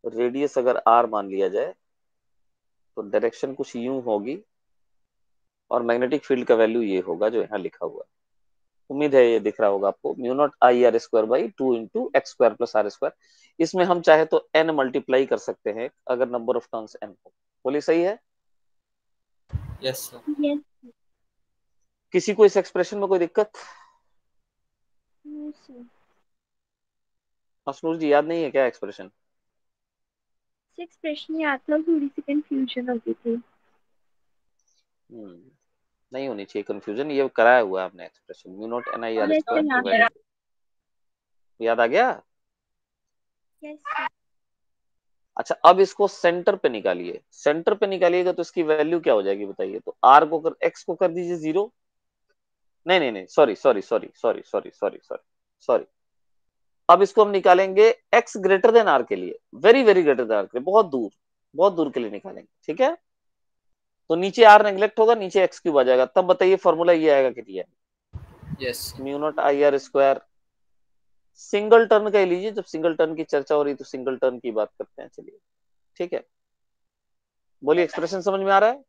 रेडियस अगर आर मान लिया जाए तो डायरेक्शन कुछ यूं होगी और मैग्नेटिक फील्ड का वैल्यू ये होगा जो यहाँ लिखा हुआ है। उम्मीद है ये दिख रहा होगा आपको, mu naught I R square by 2 into X square plus R square. इसमें हम चाहे तो एन मल्टीप्लाई कर सकते हैं अगर नंबर ऑफ टर्न्स एन हो। बोलिए सही है? Yes, sir. यस किसी को इस एक्सप्रेशन में कोई दिक्कत? सर। अशनूर जी याद नहीं है क्या एक्सप्रेशन? एक्सप्रेशन याद था, थोड़ी सी कंफ्यूजन हो गई थी। नहीं होनी चाहिए कंफ्यूजन, ये कराया हुआ है आपने expression, mu not an I R yes square sir, याद डिवाइड। है। याद आ गया? Yes sir. अच्छा अब इसको सेंटर पे निकालिए, सेंटर पे निकालिएगा तो इसकी वैल्यू क्या हो जाएगी बताइए? तो आर को कर, एक्स को कर दीजिए 0। नहीं नहीं नहीं, sorry sorry sorry sorry sorry sorry sorry sorry. अब इसको हम निकालेंगे x ग्रेटर देन आर के लिए, very very greater than R के लिए, बहुत दूर के लिए निकालेंगे, ठीक है? तो नीचे आर नेग्लेक्ट होगा, नीचे एक्स क्यूब आ जाएगा, तब बताइए फॉर्मूला ये आएगा कि नहीं? Yes, sir. Mu naught I R square, single turn का ही लीजिए, जब सिंगल टर्न की चर्चा हो रही तो सिंगल टर्न की बात करते हैं, चलिए ठीक है। बोलिए एक्सप्रेशन समझ में आ रहा है?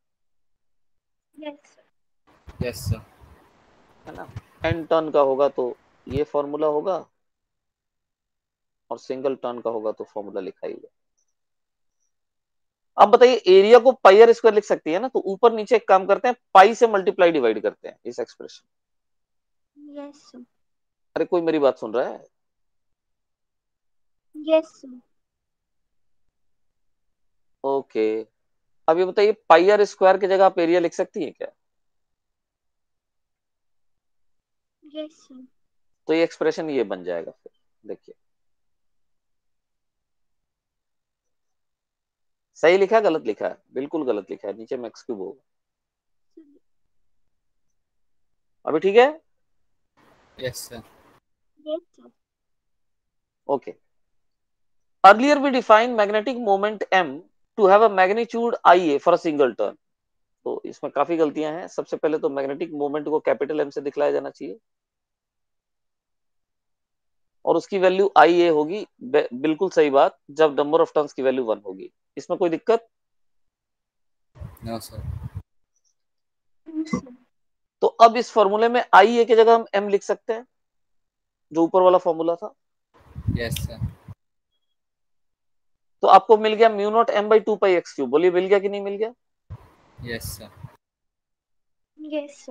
Yes Yes, sir. है ना? एन टर्न का होगा तो ये फॉर्मूला होगा, और सिंगल टर्न का होगा तो फॉर्मूला लिखा ही होगा। अब बताइए एरिया को पाई आर स्क्वायर लिख सकती है ना, तो ऊपर नीचे एक काम करते हैं, पाई से मल्टीप्लाई डिवाइड करते हैं इस एक्सप्रेशन। यस अरे कोई मेरी बात सुन रहा है? यस ओके, अब ये बताइए पाई आर स्क्वायर की जगह आप एरिया लिख सकती हैं क्या? यस तो ये एक्सप्रेशन ये बन जाएगा फिर, देखिए सही लिखा है गलत लिखा है? बिल्कुल गलत लिखा है, नीचे में एक्स क्यूब होगा। अभी ठीक है? Yes, sir. Yes okay, earlier we define magnetic moment m to have a magnitude ia for a single turn. तो इसमें काफी गलतियां हैं। सबसे पहले तो मैग्नेटिक मोमेंट को कैपिटल एम से दिखलाया जाना चाहिए, और उसकी वैल्यू IA होगी, बिल्कुल सही बात, जब नंबर ऑफ टर्न्स की वैल्यू 1 होगी। इसमें कोई दिक्कत? No, sir. तो अब इस फॉर्मूले में IA की जगह हम m लिख सकते हैं, जो ऊपर वाला फॉर्मूला था। Yes, sir. तो आपको मिल गया mu naught m by 2 pi x cube. बोलिए मिल गया कि नहीं मिल गया? Yes, sir. यस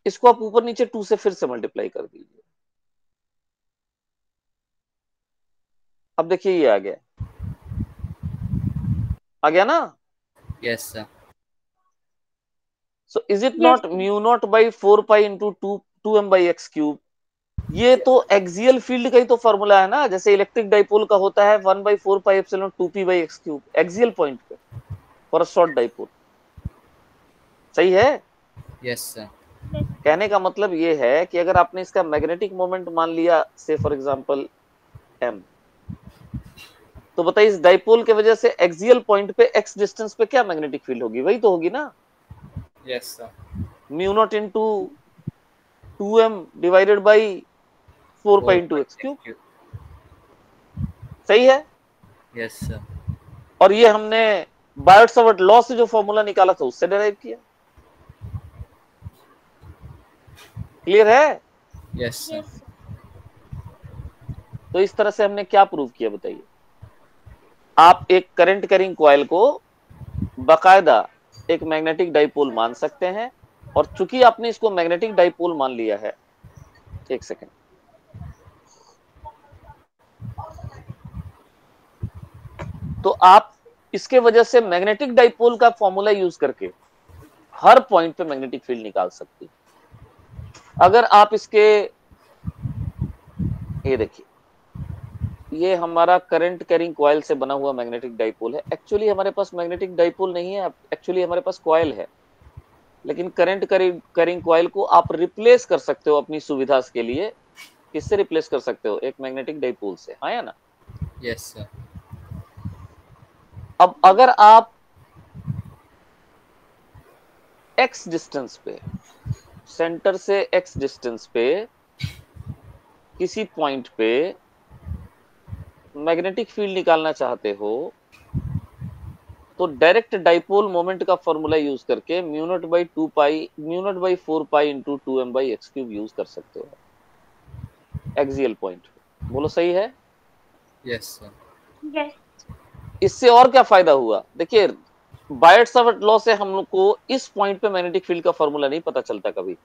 इसको आप ऊपर नीचे 2 से फिर से मल्टीप्लाई कर दीजिए। अब देखिए ये आ गया ना? Yes, sir. So is it yes not mu naught by 4 pi into 2m by x cube? ये तो एक्सियल फील्ड का ही तो फॉर्मूला है ना, जैसे इलेक्ट्रिक डाइपोल का होता है 1 by 4 pi epsilon 2p by x cube, axial point पे फॉर अ शॉर्ट डाइपोल। सही है? Yes, sir. कहने का मतलब ये है कि अगर आपने इसका मैग्नेटिक मोमेंट मान लिया, से फॉर एग्जांपल m, तो बताइए इस डाइपोल के वजह से एक्सियल पॉइंट पे x डिस्टेंस पे क्या मैग्नेटिक फील्ड होगी? वही तो होगी ना, yes sir. Mu naught into 2m divided by 4 pi into x cube. सही है? Yes sir. और ये हमने बायोट-सावर्ट लॉ से जो फॉर्मूला निकाला था उससे डिराइव किया। क्लियर है? Yes sir. तो इस तरह से हमने क्या प्रूव किया बताइए? आप एक करंट कैरिंग कॉइल को बाकायदा एक मैग्नेटिक डाइपोल मान सकते हैं, और चूंकि आपने इसको मैग्नेटिक डाइपोल मान लिया है, एक सेकेंड, तो आप इसके वजह से मैग्नेटिक डाइपोल का फॉर्मूला यूज करके हर पॉइंट पे मैग्नेटिक फील्ड निकाल सकते हैं। अगर आप इसके, ये देखिए, ये हमारा करंट कैरिंग कॉइल से बना हुआ मैग्नेटिक डाइपोल है। एक्चुअली हमारे पास मैग्नेटिक डाइपोल नहीं है, एक्चुअली हमारे पास कॉइल है, लेकिन करंट कैरिंग कॉइल को आप रिप्लेस कर सकते हो अपनी सुविधा के लिए। किससे रिप्लेस कर सकते हो? एक मैग्नेटिक डाइपोल से, हाँ या ना? Yes sir. अब अगर आप x डिस्टेंस पे, सेंटर से x डिस्टेंस पे किसी पॉइंट पे मैग्नेटिक फील्ड निकालना चाहते हो, तो डायरेक्ट डाइपोल मोमेंट का फॉर्मूला यूज करके mu naught by 4 pi into 2m by x cube use कर सकते हो एक्सियल पॉइंट पे। बोलो सही है? Yes sir. यस। इससे और क्या फायदा हुआ? देखिए, बायोट-सावर्ट लॉ से हम लोग को इस पॉइंट पे मैग्नेटिक फील्ड का फॉर्मूला नहीं पता चलता कभी,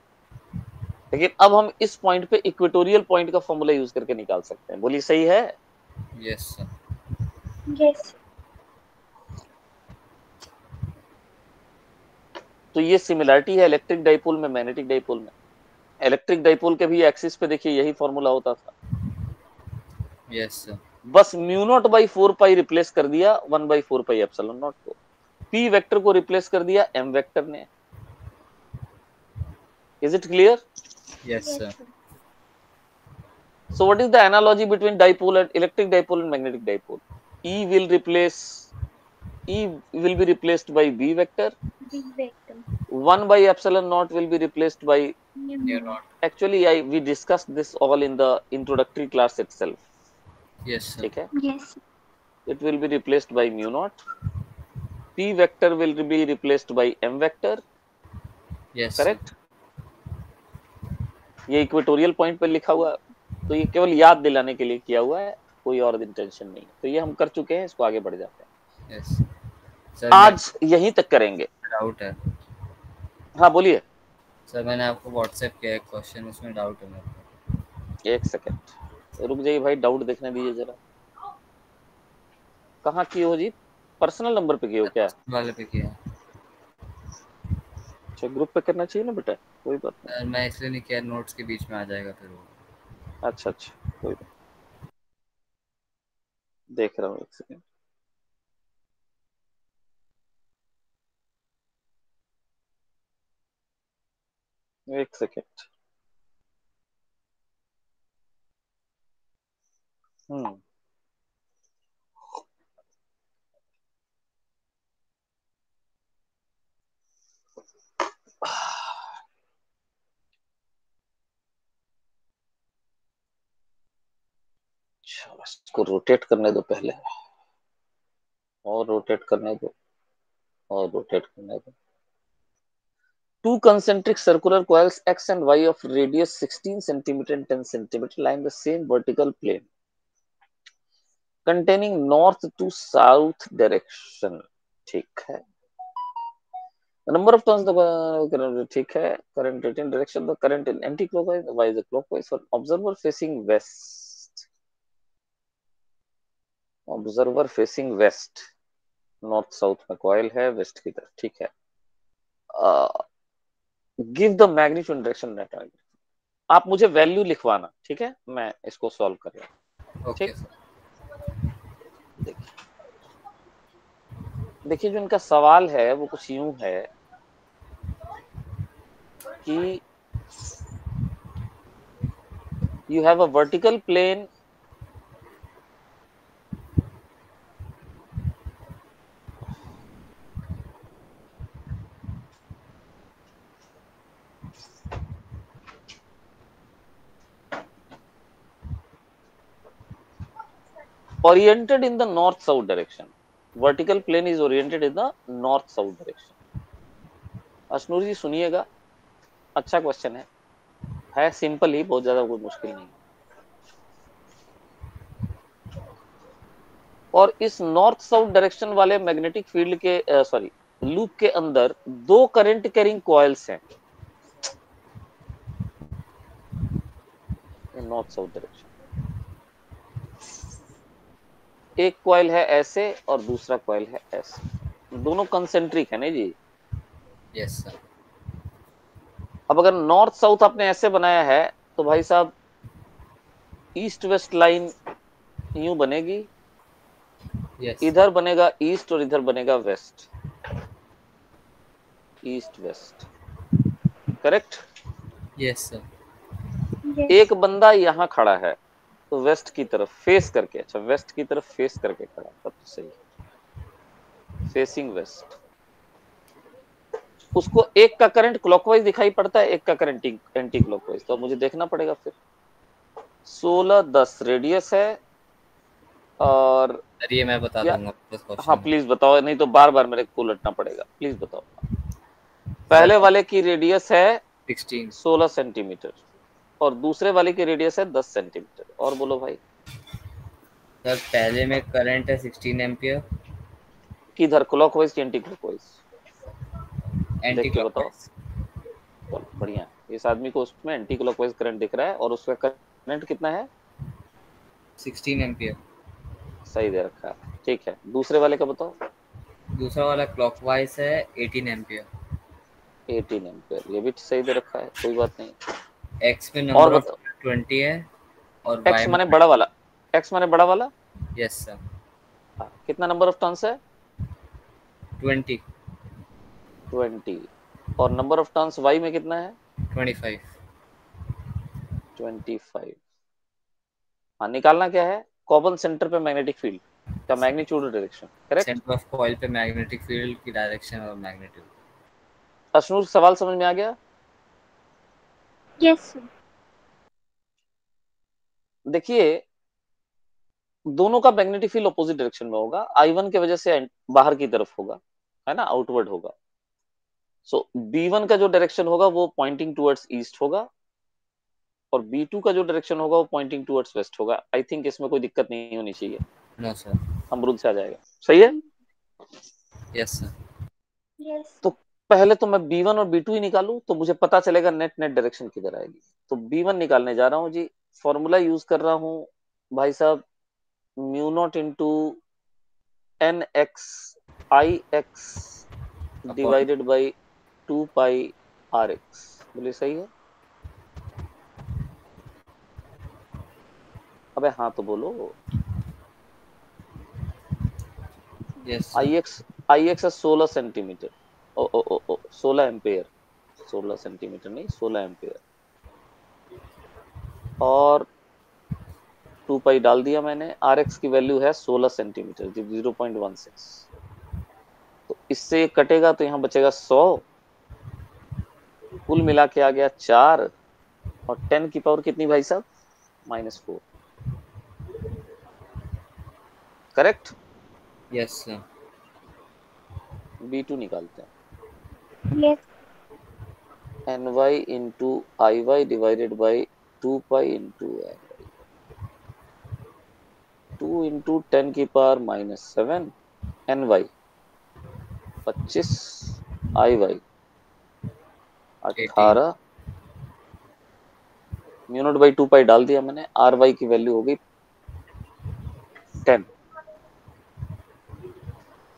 लेकिन अब हम इस पॉइंट पे इक्वेटोरियल पॉइंट का फॉर्मूला यूज करके निकाल सकते हैं। बोलिए सही है? Yes sir. यस। तो ये सिमिलरिटी है इलेक्ट्रिक डाइपोल में मैग्नेटिक डाइपोल में। इलेक्ट्रिक डाइपोल के भी एक्सिस पे देखिए यही फॉर्मूला होता था। Yes sir. बस mu naught by 4 pi replace कर दिया 1 बाई 4 पाई एप्सिलॉन नॉट को, पी वेक्टर को रिप्लेस कर दिया एम वेक्टर ने। Is it clear? Yes sir. So what is the analogy between dipole and electric dipole and magnetic dipole? E will be replaced by B vector. B vector. 1 by epsilon naught will be replaced by, new not. actually we discussed this all in the introductory class itself. Yes sir. ठीक है? Yes. It will be replaced by mu naught. P vector will be replaced by M vector. Yes sir. Correct? ये equatorial point पे लिखा हुआ, तो ये केवल याद दिलाने के लिए किया हुआ है, कोई और इंटेंशन नहीं। तो ये हम कर चुके हैं, इसको आगे बढ़ जाते हैं। Yes sir. आज यहीं तक करेंगे। डाउट है। हाँ बोलिए। सर मैंने आपको व्हाट्सएप किया एक क्वेश्चन, उसमें डाउट है मेरे को। एक सेकंड रुक जाइए भाई, डाउट देखने दीजिए जरा। कहाँ किए हो जी? पर्सनल नंबर पे किए हो क्या? वाले पे किया। अच्छा, ग्रुप पे करना चाहिए ना बेटा, कोई बात नहीं। सर मैं इसलिए नहीं किया, नोट्स के बीच में आ जाएगा फिर वो। अच्छा अच्छा, कोई बात, देख रहा हूँ, एक सेकंड। एक सेकंड। हम्म, अच्छा इसको रोटेट करने दो पहले, और रोटेट करने दो, और रोटेट करने दो। Two concentric circular coils X and Y of radius 16 centimeter and 10 centimeter lie in the same vertical plane, containing north to south direction. ठीक है। The number of turns the ठीक है। Current in direction, the current in anti-clockwise, Y is clockwise for observer facing west. Observer facing west, north south में coil है, west की तरफ, ठीक है। Give the magnitude direction data. आप मुझे वैल्यू लिखवाना, ठीक है, मैं इसको सॉल्व कर रहा हूँ। ओके ठीक, सर। देखिए जो इनका सवाल है वो कुछ यूं है कि you have a vertical plane oriented in the north south direction. Vertical plane is oriented in the north south direction. Ashnoor जी सुनिएगा, अच्छा क्वेश्चन है सिंपल ही, बहुत ज्यादा कोई मुश्किल नहीं। और इस नॉर्थ साउथ डायरेक्शन वाले मैग्नेटिक फील्ड के सॉरी लूप के अंदर दो करंट कैरिंग कॉइल्स हैं, नॉर्थ साउथ डायरेक्शन। एक कॉइल है ऐसे और दूसरा कॉइल है ऐसे, दोनों कंसेंट्रिक है ना जी। Yes sir. अब अगर नॉर्थ साउथ आपने ऐसे बनाया है तो भाई साहब ईस्ट वेस्ट लाइन यूं बनेगी, यस इधर बनेगा ईस्ट और इधर बनेगा west, east west, correct. Yes sir. एक बंदा यहाँ खड़ा है तो वेस्ट की तरफ फेस करके, अच्छा वेस्ट की तरफ फेस करके खड़ा, तब तो सही है, फेसिंग वेस्ट। उसको एक का करंट क्लॉकवाइज दिखाई पड़ता है, एक का करंट एंटी क्लॉकवाइज, तो मुझे देखना पड़ेगा फिर। 16-10 रेडियस है और सर ये मैं बता या दूंगा बस हाँ क्वेश्चन। प्लीज बताओ, नहीं तो बार बार मेरे को उलटना पड़ेगा, प्लीज बताओ। सर पहले वाले की रेडियस है 16। 16 सेंटीमीटर और दूसरे वाले की रेडियस है 10 सेंटीमीटर। और बोलो भाई। सर पहले में करंट है 16 एम्पियर। किधर, क्लॉकवाइज की एंटी क्लॉकवाइज? एंटी देख के बताओ। क्लॉकवाइज। चलो बढ़िया, इस आदमी को उसमें एंटी क्लॉकवाइज करंट दिख रहा है और उसका करंट कितना है? 16 एम्पियर। सही दे रखा है, ठीक है। दूसरे वाले का बताओ। दूसरा वाला क्लॉकवाइज है 18 एम्पियर। 18 एम्पियर, ये भी सही दे रखा है, कोई बात नहीं। एक्स में और नंबर ऑफ बताओ। 20 है और वाई एक्स में माने बड़ा वाला, एक्स माने बड़ा वाला। Yes sir. हाँ, कितना नंबर ऑफ टर्न्स है? 20। 20। और नंबर ऑफ टर्न्स वाई में कितना है? 25। 25। हाँ, निकालना क्या है? कॉमन सेंटर पे मैग्नेटिक फील्ड का magnitude direction, correct. Centre of coil पे मैग्नेटिक फील्ड की डायरेक्शन और मैग्नीट्यूड। अशनूर सवाल समझ में आ गया? Yes sir. देखिए दोनों का मैग्नेटिक फील्ड अपोजिट डायरेक्शन में होगा, I1 की वजह से बाहर की तरफ होगा, है ना, आउटवर्ड होगा। सो B1 का जो डायरेक्शन होगा वो पॉइंटिंग टुवर्ड्स ईस्ट होगा और B2 का जो डायरेक्शन होगा वो पॉइंटिंग टुवर्ड्स वेस्ट होगा। आई थिंक इसमें कोई दिक्कत नहीं होनी चाहिए, नो सर। अमरूद से आ जाएगा, सही है। Yes sir. यस। तो पहले तो मैं B1 और B2 ही निकालू तो मुझे पता चलेगा नेट नेट डायरेक्शन किधर आएगी। तो B1 निकालने जा रहा हूँ जी, फॉर्मूला यूज कर रहा हूँ भाई साहब, mu naught into N X I X upon. Divided by 2 pi R X. बोले सही है? अबे हाँ तो बोलो। यस आई एक्स है 16 सेंटीमीटर, ओ ओ ओ ओ 16 एम्पेयर, 16 सेंटीमीटर नहीं 16 एम्पेयर। और 2 पाई डाल दिया मैंने, आर एक्स की वैल्यू है 16 सेंटीमीटर, 0.16। तो इससे कटेगा तो यहाँ बचेगा 100, कुल मिला के आ गया 4 और 10 की पावर कितनी भाई साहब? -4, करेक्ट। Yes sir. B2 निकालते हैं, yes. ny into I Y divided by 2 pi into N, 2 into 10 की power -7, N Y 25, I Y 18। 18, mu naught by 2 pi डाल दिया मैंने, आर वाई की वैल्यू हो गई 10,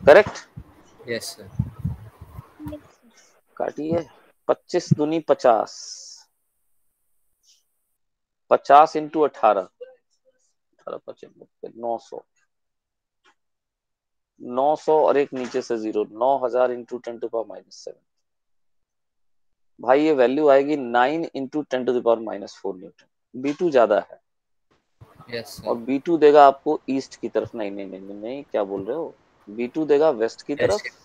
करेक्ट। Yes sir. काटिए, 25 दूनी 50, 50 इंटू 18, 900, 900 और एक नीचे से 0, 9000 इंटू 10⁻⁻7। भाई ये वैल्यू आएगी 9 इंटू 10⁻⁻4 न्यूटन। B2 ज्यादा है यस और सर। B2 देगा आपको ईस्ट की तरफ, नहीं नहीं नहीं नहीं, नहीं क्या बोल रहे हो, B2 देगा वेस्ट की तरफ यस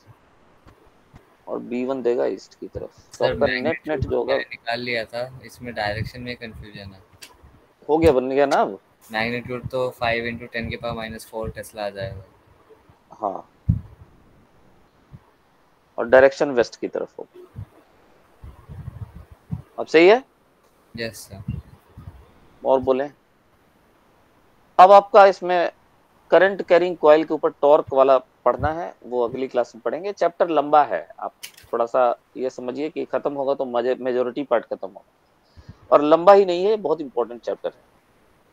और B1 देगा ईस्ट की तरफ। तो सर। आपका नेट नेट मैग्नीट्यूड जो होगा निकाल लिया था, इसमें डायरेक्शन में कंफ्यूजन है। हो गया, बन गया ना अब। मैग्नीट्यूड तो 5 इंटू 10⁻⁻⁴ टेस्ला आ जाएगा। हाँ, और डायरेक्शन वेस्ट की तरफ हो। अब सही है? Yes sir. और बोले, अब आपका इसमें करंट कैरिंग कॉइल के ऊपर टॉर्क वाला पढ़ना है, वो अगली क्लास में पढ़ेंगे। चैप्टर लंबा है, आप थोड़ा सा ये समझिए कि खत्म होगा तो मेजोरिटी पार्ट खत्म होगा, और लंबा ही नहीं है, बहुत इंपॉर्टेंट चैप्टर है,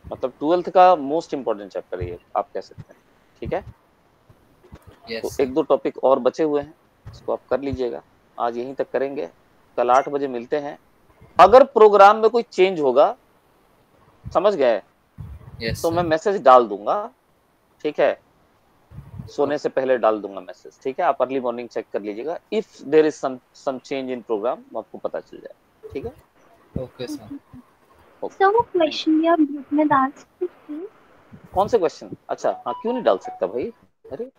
मतलब 12th का मोस्ट इंपॉर्टेंट चैप्टर है ये, आप कह सकते हैं। ठीक है, तो यस एक दो टॉपिक और बचे हुए हैं, इसको आप कर लीजिएगा। आज यहीं तक करेंगे, कल 8 बजे मिलते हैं। अगर प्रोग्राम में कोई चेंज होगा, समझ गए, यस तो मैं सर। मैसेज डाल दूंगा। ठीक है, सोने से पहले डाल दूंगा मैसेज। ठीक है, आप अर्ली मॉर्निंग चेक कर लीजिएगा, if there is some change in programme, आपको पता चल जाए। ठीक है, ओके सर। ओके, सर वो थैंक यू। क्वेश्चन भी आप ग्रुप में डाल सकते हैं? कौन से क्वेश्चन? अच्छा, हाँ, क्यों नहीं डाल सकता भाई? अरे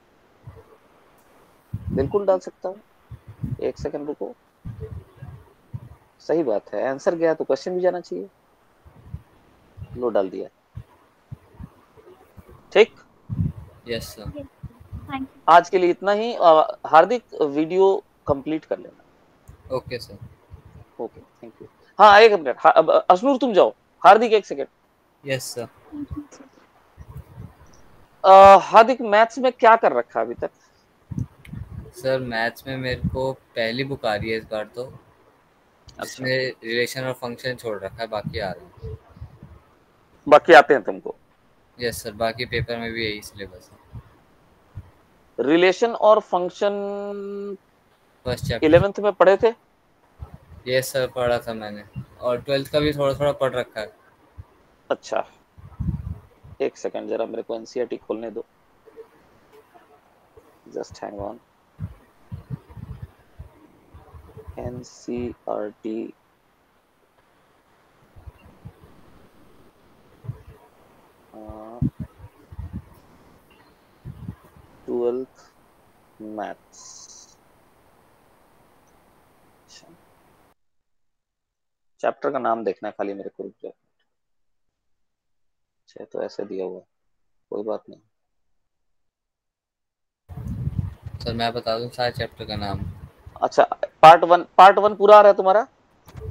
बिल्कुल डाल सकता हूँ, एक सेकंड रुको। सही बात है, आंसर गया तो क्वेश्चन भी जाना चाहिए। लो, डाल दिया। ठीक, yes sir. Yes, thank you. आज के लिए इतना ही। हार्दिक, वीडियो कंप्लीट कर लेना। Okay sir. Okay, thank you. हाँ, एक मिनट, अब अशनूर तुम जाओ, हार्दिक एक second. Yes sir. Thank you sir. Hardik, maths में क्या कर रखा है अभी तक? सर मैथ्स में मेरे को पहली बुक आ रही है इस बार तो, अच्छा, जिसमें रिलेशन और फंक्शन छोड़ रखा है, बाकी आ रहा है। बाकी आते हैं तुमको? यस सर, बाकी पेपर में भी यही सिलेबस है। रिलेशन और फंक्शन फर्स्ट चैप्टर। 11th में पढ़े थे? यस सर, पढ़ा था मैंने, और 12th का भी थोड़ा थोड़ा पढ़ रखा है। अच्छा, एक सेकंड, जरा मेरे को एनसीईआरटी खोलने दो, just hang on. NCERT, 12th maths. Chapter का नाम देखना है खाली मेरे को, रुक जाओ। अच्छा, तो ऐसे दिया हुआ है, कोई बात नहीं। सर मैं बता दूं सारे चैप्टर का नाम? अच्छा, पार्ट वन पूरा आ रहा है तुम्हारा?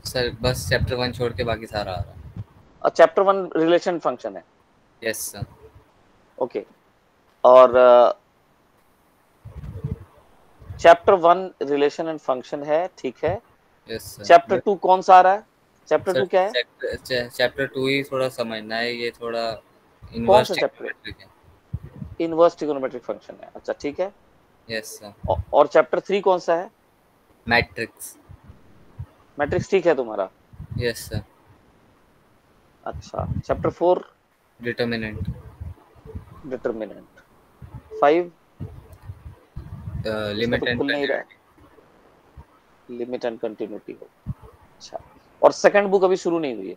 सर बस चैप्टर 1 छोड़ के बाकी सारा आ रहा है। और चैप्टर 1 रिलेशन फंक्शन है? Yes sir. ओके, और चैप्टर 1 रिलेशन एंड फंक्शन है, ठीक है। Yes chapter sir. 2 कौन सा आ रहा है? चैप्टर सर 2 क्या है? चैप्टर 2 ही थोड़ा समझना है, ये थोड़ा कौन इनवर्स सा चैप्टर है? ट्रिग्नोमेट्रिक है। इनवर्स ट्रिगोनोमेट्रिक फंक्शन है, अच्छा ठीक है। Yes sir. और चैप्टर 3 कौन सा है? मैट्रिक्स। मैट्रिक्स, ठीक है तुम्हारा। Yes sir. अच्छा, चैप्टर 4? डिटर्मिनेंट। डिटर्मिनेंट। 5? इसमें तो लिमिट एंड खुल नहीं रहा है, कंटिन्यूटी। लिमिट एंड कंटिन्यूटी हो। अच्छा, और सेकंड बुक अभी शुरू नहीं हुई है?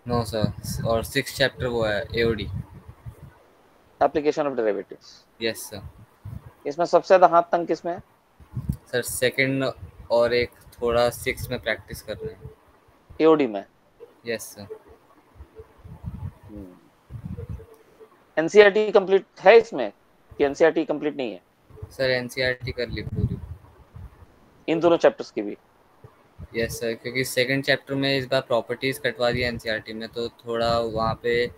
नो सर, और 6 चैप्टर वो है AOD. Application of derivatives. Yes sir. इसमें सबसे ज्यादा हाथ तंग किसमें है? सर सेकंड, और एक थोड़ा 6 में प्रैक्टिस कर रहे हैं। एओडी में? Yes sir. एनसीईआरटी कंप्लीट है इसमें कि एनसीईआरटी कंप्लीट नहीं है? सर एनसीईआरटी कर ली पूरी। इन दोनों चैप्टर्स की भी? यस सर, क्योंकि सेकंड चैप्टर में इस बार प्रॉपर्टीज कटवा दिया एनसीईआरटी में, तो थोड़ा वहाँ पे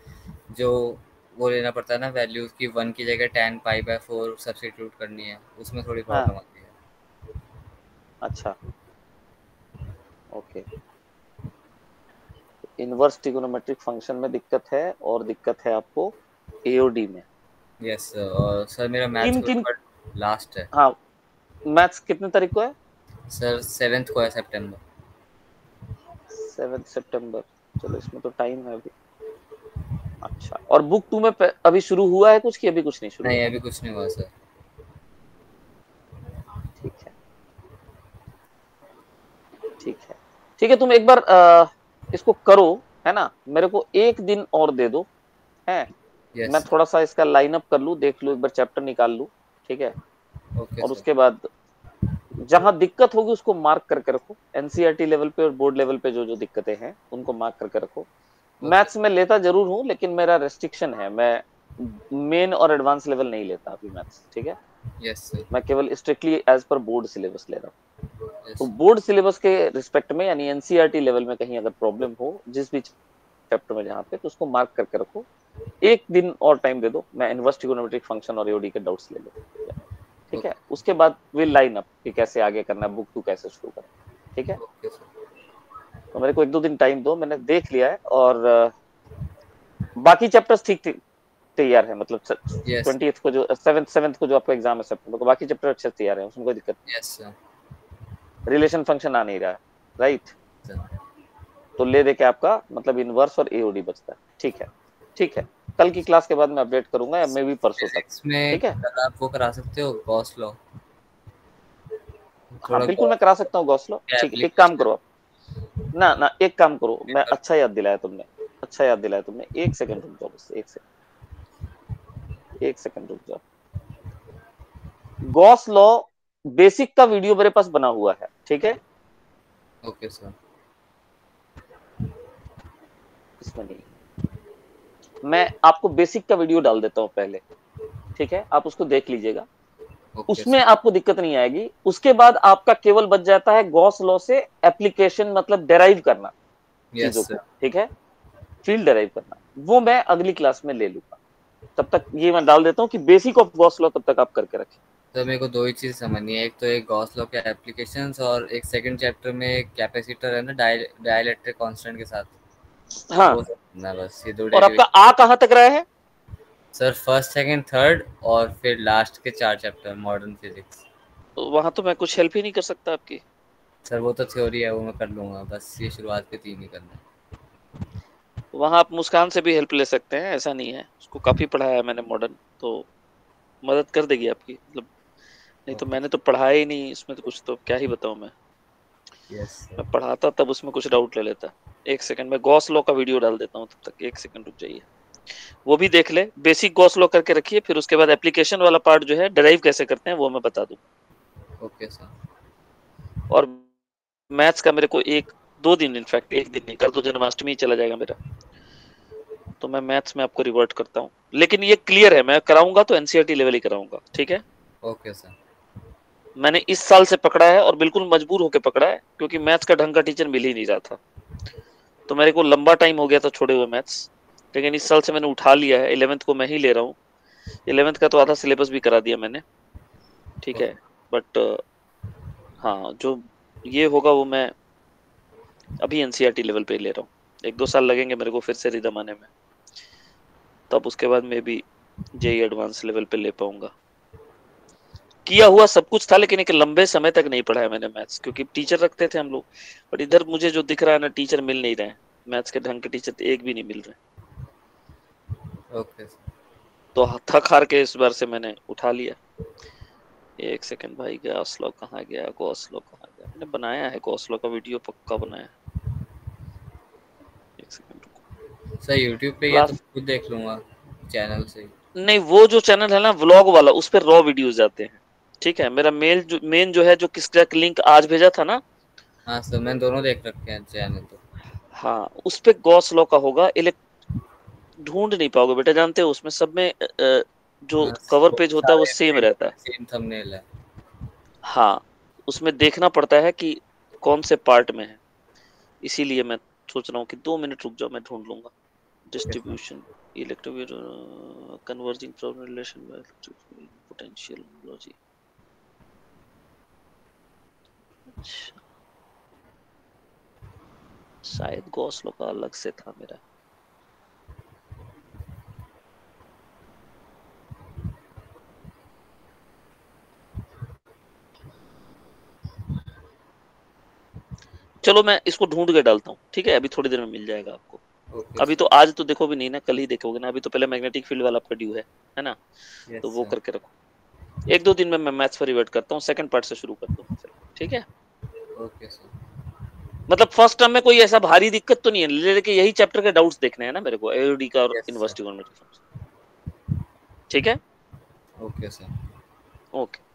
जो वो लेना पड़ता है ना वैल्यूज की, 1 की जगह tan π/4 सब्स्टिट्यूट करनी है, उसमें थोड़ी हाँ, प्रॉब्लम आती है। अच्छा, ओके। इनवर्स ट्रिगोनोमेट्रिक फंक्शन में दिक्कत है, और दिक्कत है आपको एओडी में। यस सर, और सर मेरा मैथ्स किन का किन? पेपर लास्ट है। हाँ, मैथ्स कितने तारीख को है? सर 7th को है सितंबर। 7 सितंबर, चलो इसमें तो टाइम है अभी। अच्छा, और बुक 2 में अभी शुरू हुआ है कुछ, कि अभी कुछ नहीं शुरू नहीं हुआ? अभी कुछ नहीं हुआ सर। ठीक है, ठीक है, ठीक है, तुम एक बार इसको करो, है ना, मेरे को एक दिन और दे दो, है। मैं यस थोड़ा सा इसका लाइन अप कर लूँ, देख लूँ, एक बार चैप्टर निकाल लूँ। ठीक है, ओके और सर। उसके बाद जहां दिक्कत होगी उसको मार्क करके रखो, एनसीईआरटी लेवल पे और बोर्ड लेवल पे जो जो दिक्कतें हैं उनको मार्क करके रखो। मैथ्स में लेता जरूर हूँ, लेकिन मेरा रेस्ट्रिक्शन है, मैं मेन और एडवांस लेवल नहीं लेता अभी मैथ्स, ठीक है। Yes sir. मैं केवल strictly as per board syllabus ले रहा हूँ। यस तो बोर्ड सिलेबस के रिस्पेक्ट में, यानी एनसीईआरटी लेवल में कहीं अगर प्रॉब्लम हो जिस भी चैप्टर में जहाँ पे, तो उसको मार्क करके रखो, एक दिन और टाइम दे दो, मैं इनवर्स ट्रिगोनोमेट्रिक फंक्शन और एओडी के डाउट्स ले लो, ठीक है। उसके बाद विल लाइन अप कि कैसे आगे करना है, बुक 2 कैसे शुरू करना, ठीक है। Okay sir. तो मेरे को 1-2 दिन टाइम दो, मैंने देख लिया है, और बाकी चैप्टर्स ठीक तैयार है, मतलब 20th को जो 7th को जो आपका एग्जाम है सितंबर को, बाकी चैप्टर अच्छे तैयार है, उसमें कोई दिक्कत नहीं। Yes sir. रिलेशन फंक्शन आ नहीं रहा है, राइट। सर तो ले दे के आपका मतलब इनवर्स और एओडी बचता है, ठीक है, ठीक है। कल की क्लास के बाद मैं अपडेट करूंगा, या मे भी परसों तक, इसमें ठीक है। कल आप वो करा सकते हो गॉस लॉ, हाँ थोड़ा बिल्कुल मैं करा सकता हूँ गॉस लॉ, ठीक है। एक काम करो आप, ना एक काम करो, मैं अच्छा याद दिलाया तुमने, अच्छा याद दिलाया तुमने। 1 सेकंड रुक जाओ, बस 1 सेकंड रुक जाओ। गॉस लॉ बेसिक का वीडियो मेरे पास बना हुआ है, ठीक है। Okay sir. इसमें नहीं, मैं आपको बेसिक का वीडियो डाल देता हूँ पहले, ठीक है, आप उसको देख लीजिएगा, उसमें आपको दिक्कत नहीं आएगी। उसके बाद आपका केवल बच जाता है गॉस लॉ से एप्लीकेशन, मतलब डेराइव करना चीजों को, ठीक है, फील्ड डेराइव करना, वो मैं अगली क्लास में ले लूंगा। तब तक ये मैं डाल देता हूँ कि बेसिक ऑफ गॉस लॉ तब तक आप करके रखें। तो मेरे को दो ही चीज समझनी है, एक तो एक गॉस लॉ के एप्लीकेशंस, और एक सेकंड चैप्टर में एक कैपेसिटर है ना डाइलेक्ट्रिक कांस्टेंट के साथ, हाँ, वो समझना बस, ये दो और आपका डेरिवेशन। आ कहाँ तक रहा है सर फर्स्ट सेकंड थर्ड और फिर लास्ट के 4 चैप्टर मॉडर्न फिजिक्स। वहां तो मैं कुछ हेल्प ही नहीं कर सकता आपकी। सर वो तो थ्योरी है, वो मैं कर लूंगा, बस ये शुरुआत के 3 ही करना है। वहां आप मुस्कान से भी हेल्प ले सकते हैं, ऐसा नहीं है, उसको काफी पढ़ाया है मैंने मॉडर्न, तो मदद कर देगी आपकी, मतलब नहीं तो मैंने तो पढ़ाया ही नहीं इसमें, तो कुछ तो क्या ही बताऊं मैं। यस मैं पढ़ाता तब उसमें कुछ डाउट ले लेता। 1 सेकंड में गॉस लॉ का वीडियो डाल देता हूँ, तब तक 1 सेकंड रुक जाइए, वो भी देख ले। बेसिक गॉस लॉ करके रखिए, फिर उसके बाद एप्लीकेशन वाला पार्ट जो है डेराइव कैसे करते हैं वो मैं बता दूंगा। Okay sir. और मैथ्स का मेरे को 1-2 दिन, इनफैक्ट 1 दिन नहीं, कल तो जन्माष्टमी चला जाएगा मेरा, तो मैं मैथ्स में आपको रिवर्ट करता हूँ। लेकिन ये क्लियर है, मैं कराऊंगा तो एनसीईआरटी लेवल ही कराऊंगा, ठीक है। Okay sir. मैंने इस साल से पकड़ा है और बिल्कुल मजबूर होकर पकड़ा है, क्योंकि मैथ्स का ढंग का टीचर मिल ही नहीं रहा था, तो मेरे को लंबा टाइम हो गया था छोड़े हुए मैथ्स। लेकिन इस साल से मैंने उठा लिया है, 11th को मैं ही ले रहा हूँ। 11th का तो आधा सिलेबस भी करा दिया मैंने, ठीक है। बट हाँ, जो ये होगा वो मैं अभी एनसीईआरटी लेवल पे ले रहा हूँ। 1-2 साल लगेंगे मेरे को फिर से रिदम आने में, तब उसके बाद मैं भी जेई एडवांस लेवल पे ले पाऊंगा। किया हुआ सब कुछ था, लेकिन एक लंबे समय तक नहीं पढ़ाया मैंने मैथ्स, क्योंकि टीचर रखते थे हम लोग, बट इधर मुझे जो दिख रहा है ना, टीचर मिल नहीं रहे, मैथ्स के ढंग के टीचर एक भी नहीं मिल रहे। Okay sir. तो थक हार के इस बार से मैंने उठा लिया। 1 सेकंड भाई, गॉस लॉ कहाँ गया, गॉस लॉ कहाँ गया, मैंने बनाया है गॉस लॉ का वीडियो, पक्का बनाया है। 1 सेकंड रुको सर यूट्यूब पे या तो खुद देख लूंगा चैनल से। नहीं, वो जो चैनल है ना व्लॉग वाला, उस पे रॉ वीडियोस जाते हैं, ठीक है। मेरा मेन जो है, जो किसका लिंक आज भेजा था ना, हाँ सर मैंने दोनों देख रखे हैं चैनल तो। हाँ, उस पे गॉस लॉ का होगा। ढूंढ नहीं पाओगे बेटा, जानते हो उसमें सब में जो कवर पेज होता है वो सेम रहता है। सेम थंबनेल है। हाँ, उसमें देखना पड़ता है कि कौन से पार्ट में है, इसीलिए मैं सोच रहा हूँ कि 2 मिनट रुक जाओ, मैं ढूंढ लूंगा। Distribution electric converging problem relation potential logic. अच्छा, शायद गॉस लॉ का अलग से था मेरा। चलो मैं इसको ढूंढ के डालता हूँ, ठीक है, अभी थोड़ी देर में मिल जाएगा आपको। अभी तो आज तो देखोगे नहीं ना, कल ही देखोगे ना, अभी तो पहले मैग्नेटिक फील्ड वाला आपका ड्यू है ना, तो वो करके रखो। 1-2 दिन में मैं मैथ्स पर रिवर्ट करता हूँ, सेकंड पार्ट से शुरू करता हूँ, ठीक है। Okay sir. मतलब फर्स्ट टर्म में कोई ऐसा भारी दिक्कत तो नहीं है, लेकिन यही चैप्टर के डाउट्स देखने हैं ना मेरे को, एओडी का और इनवर्स ट्रिगोनोमेट्री फंक्शन, ठीक है। Okay sir. ओके।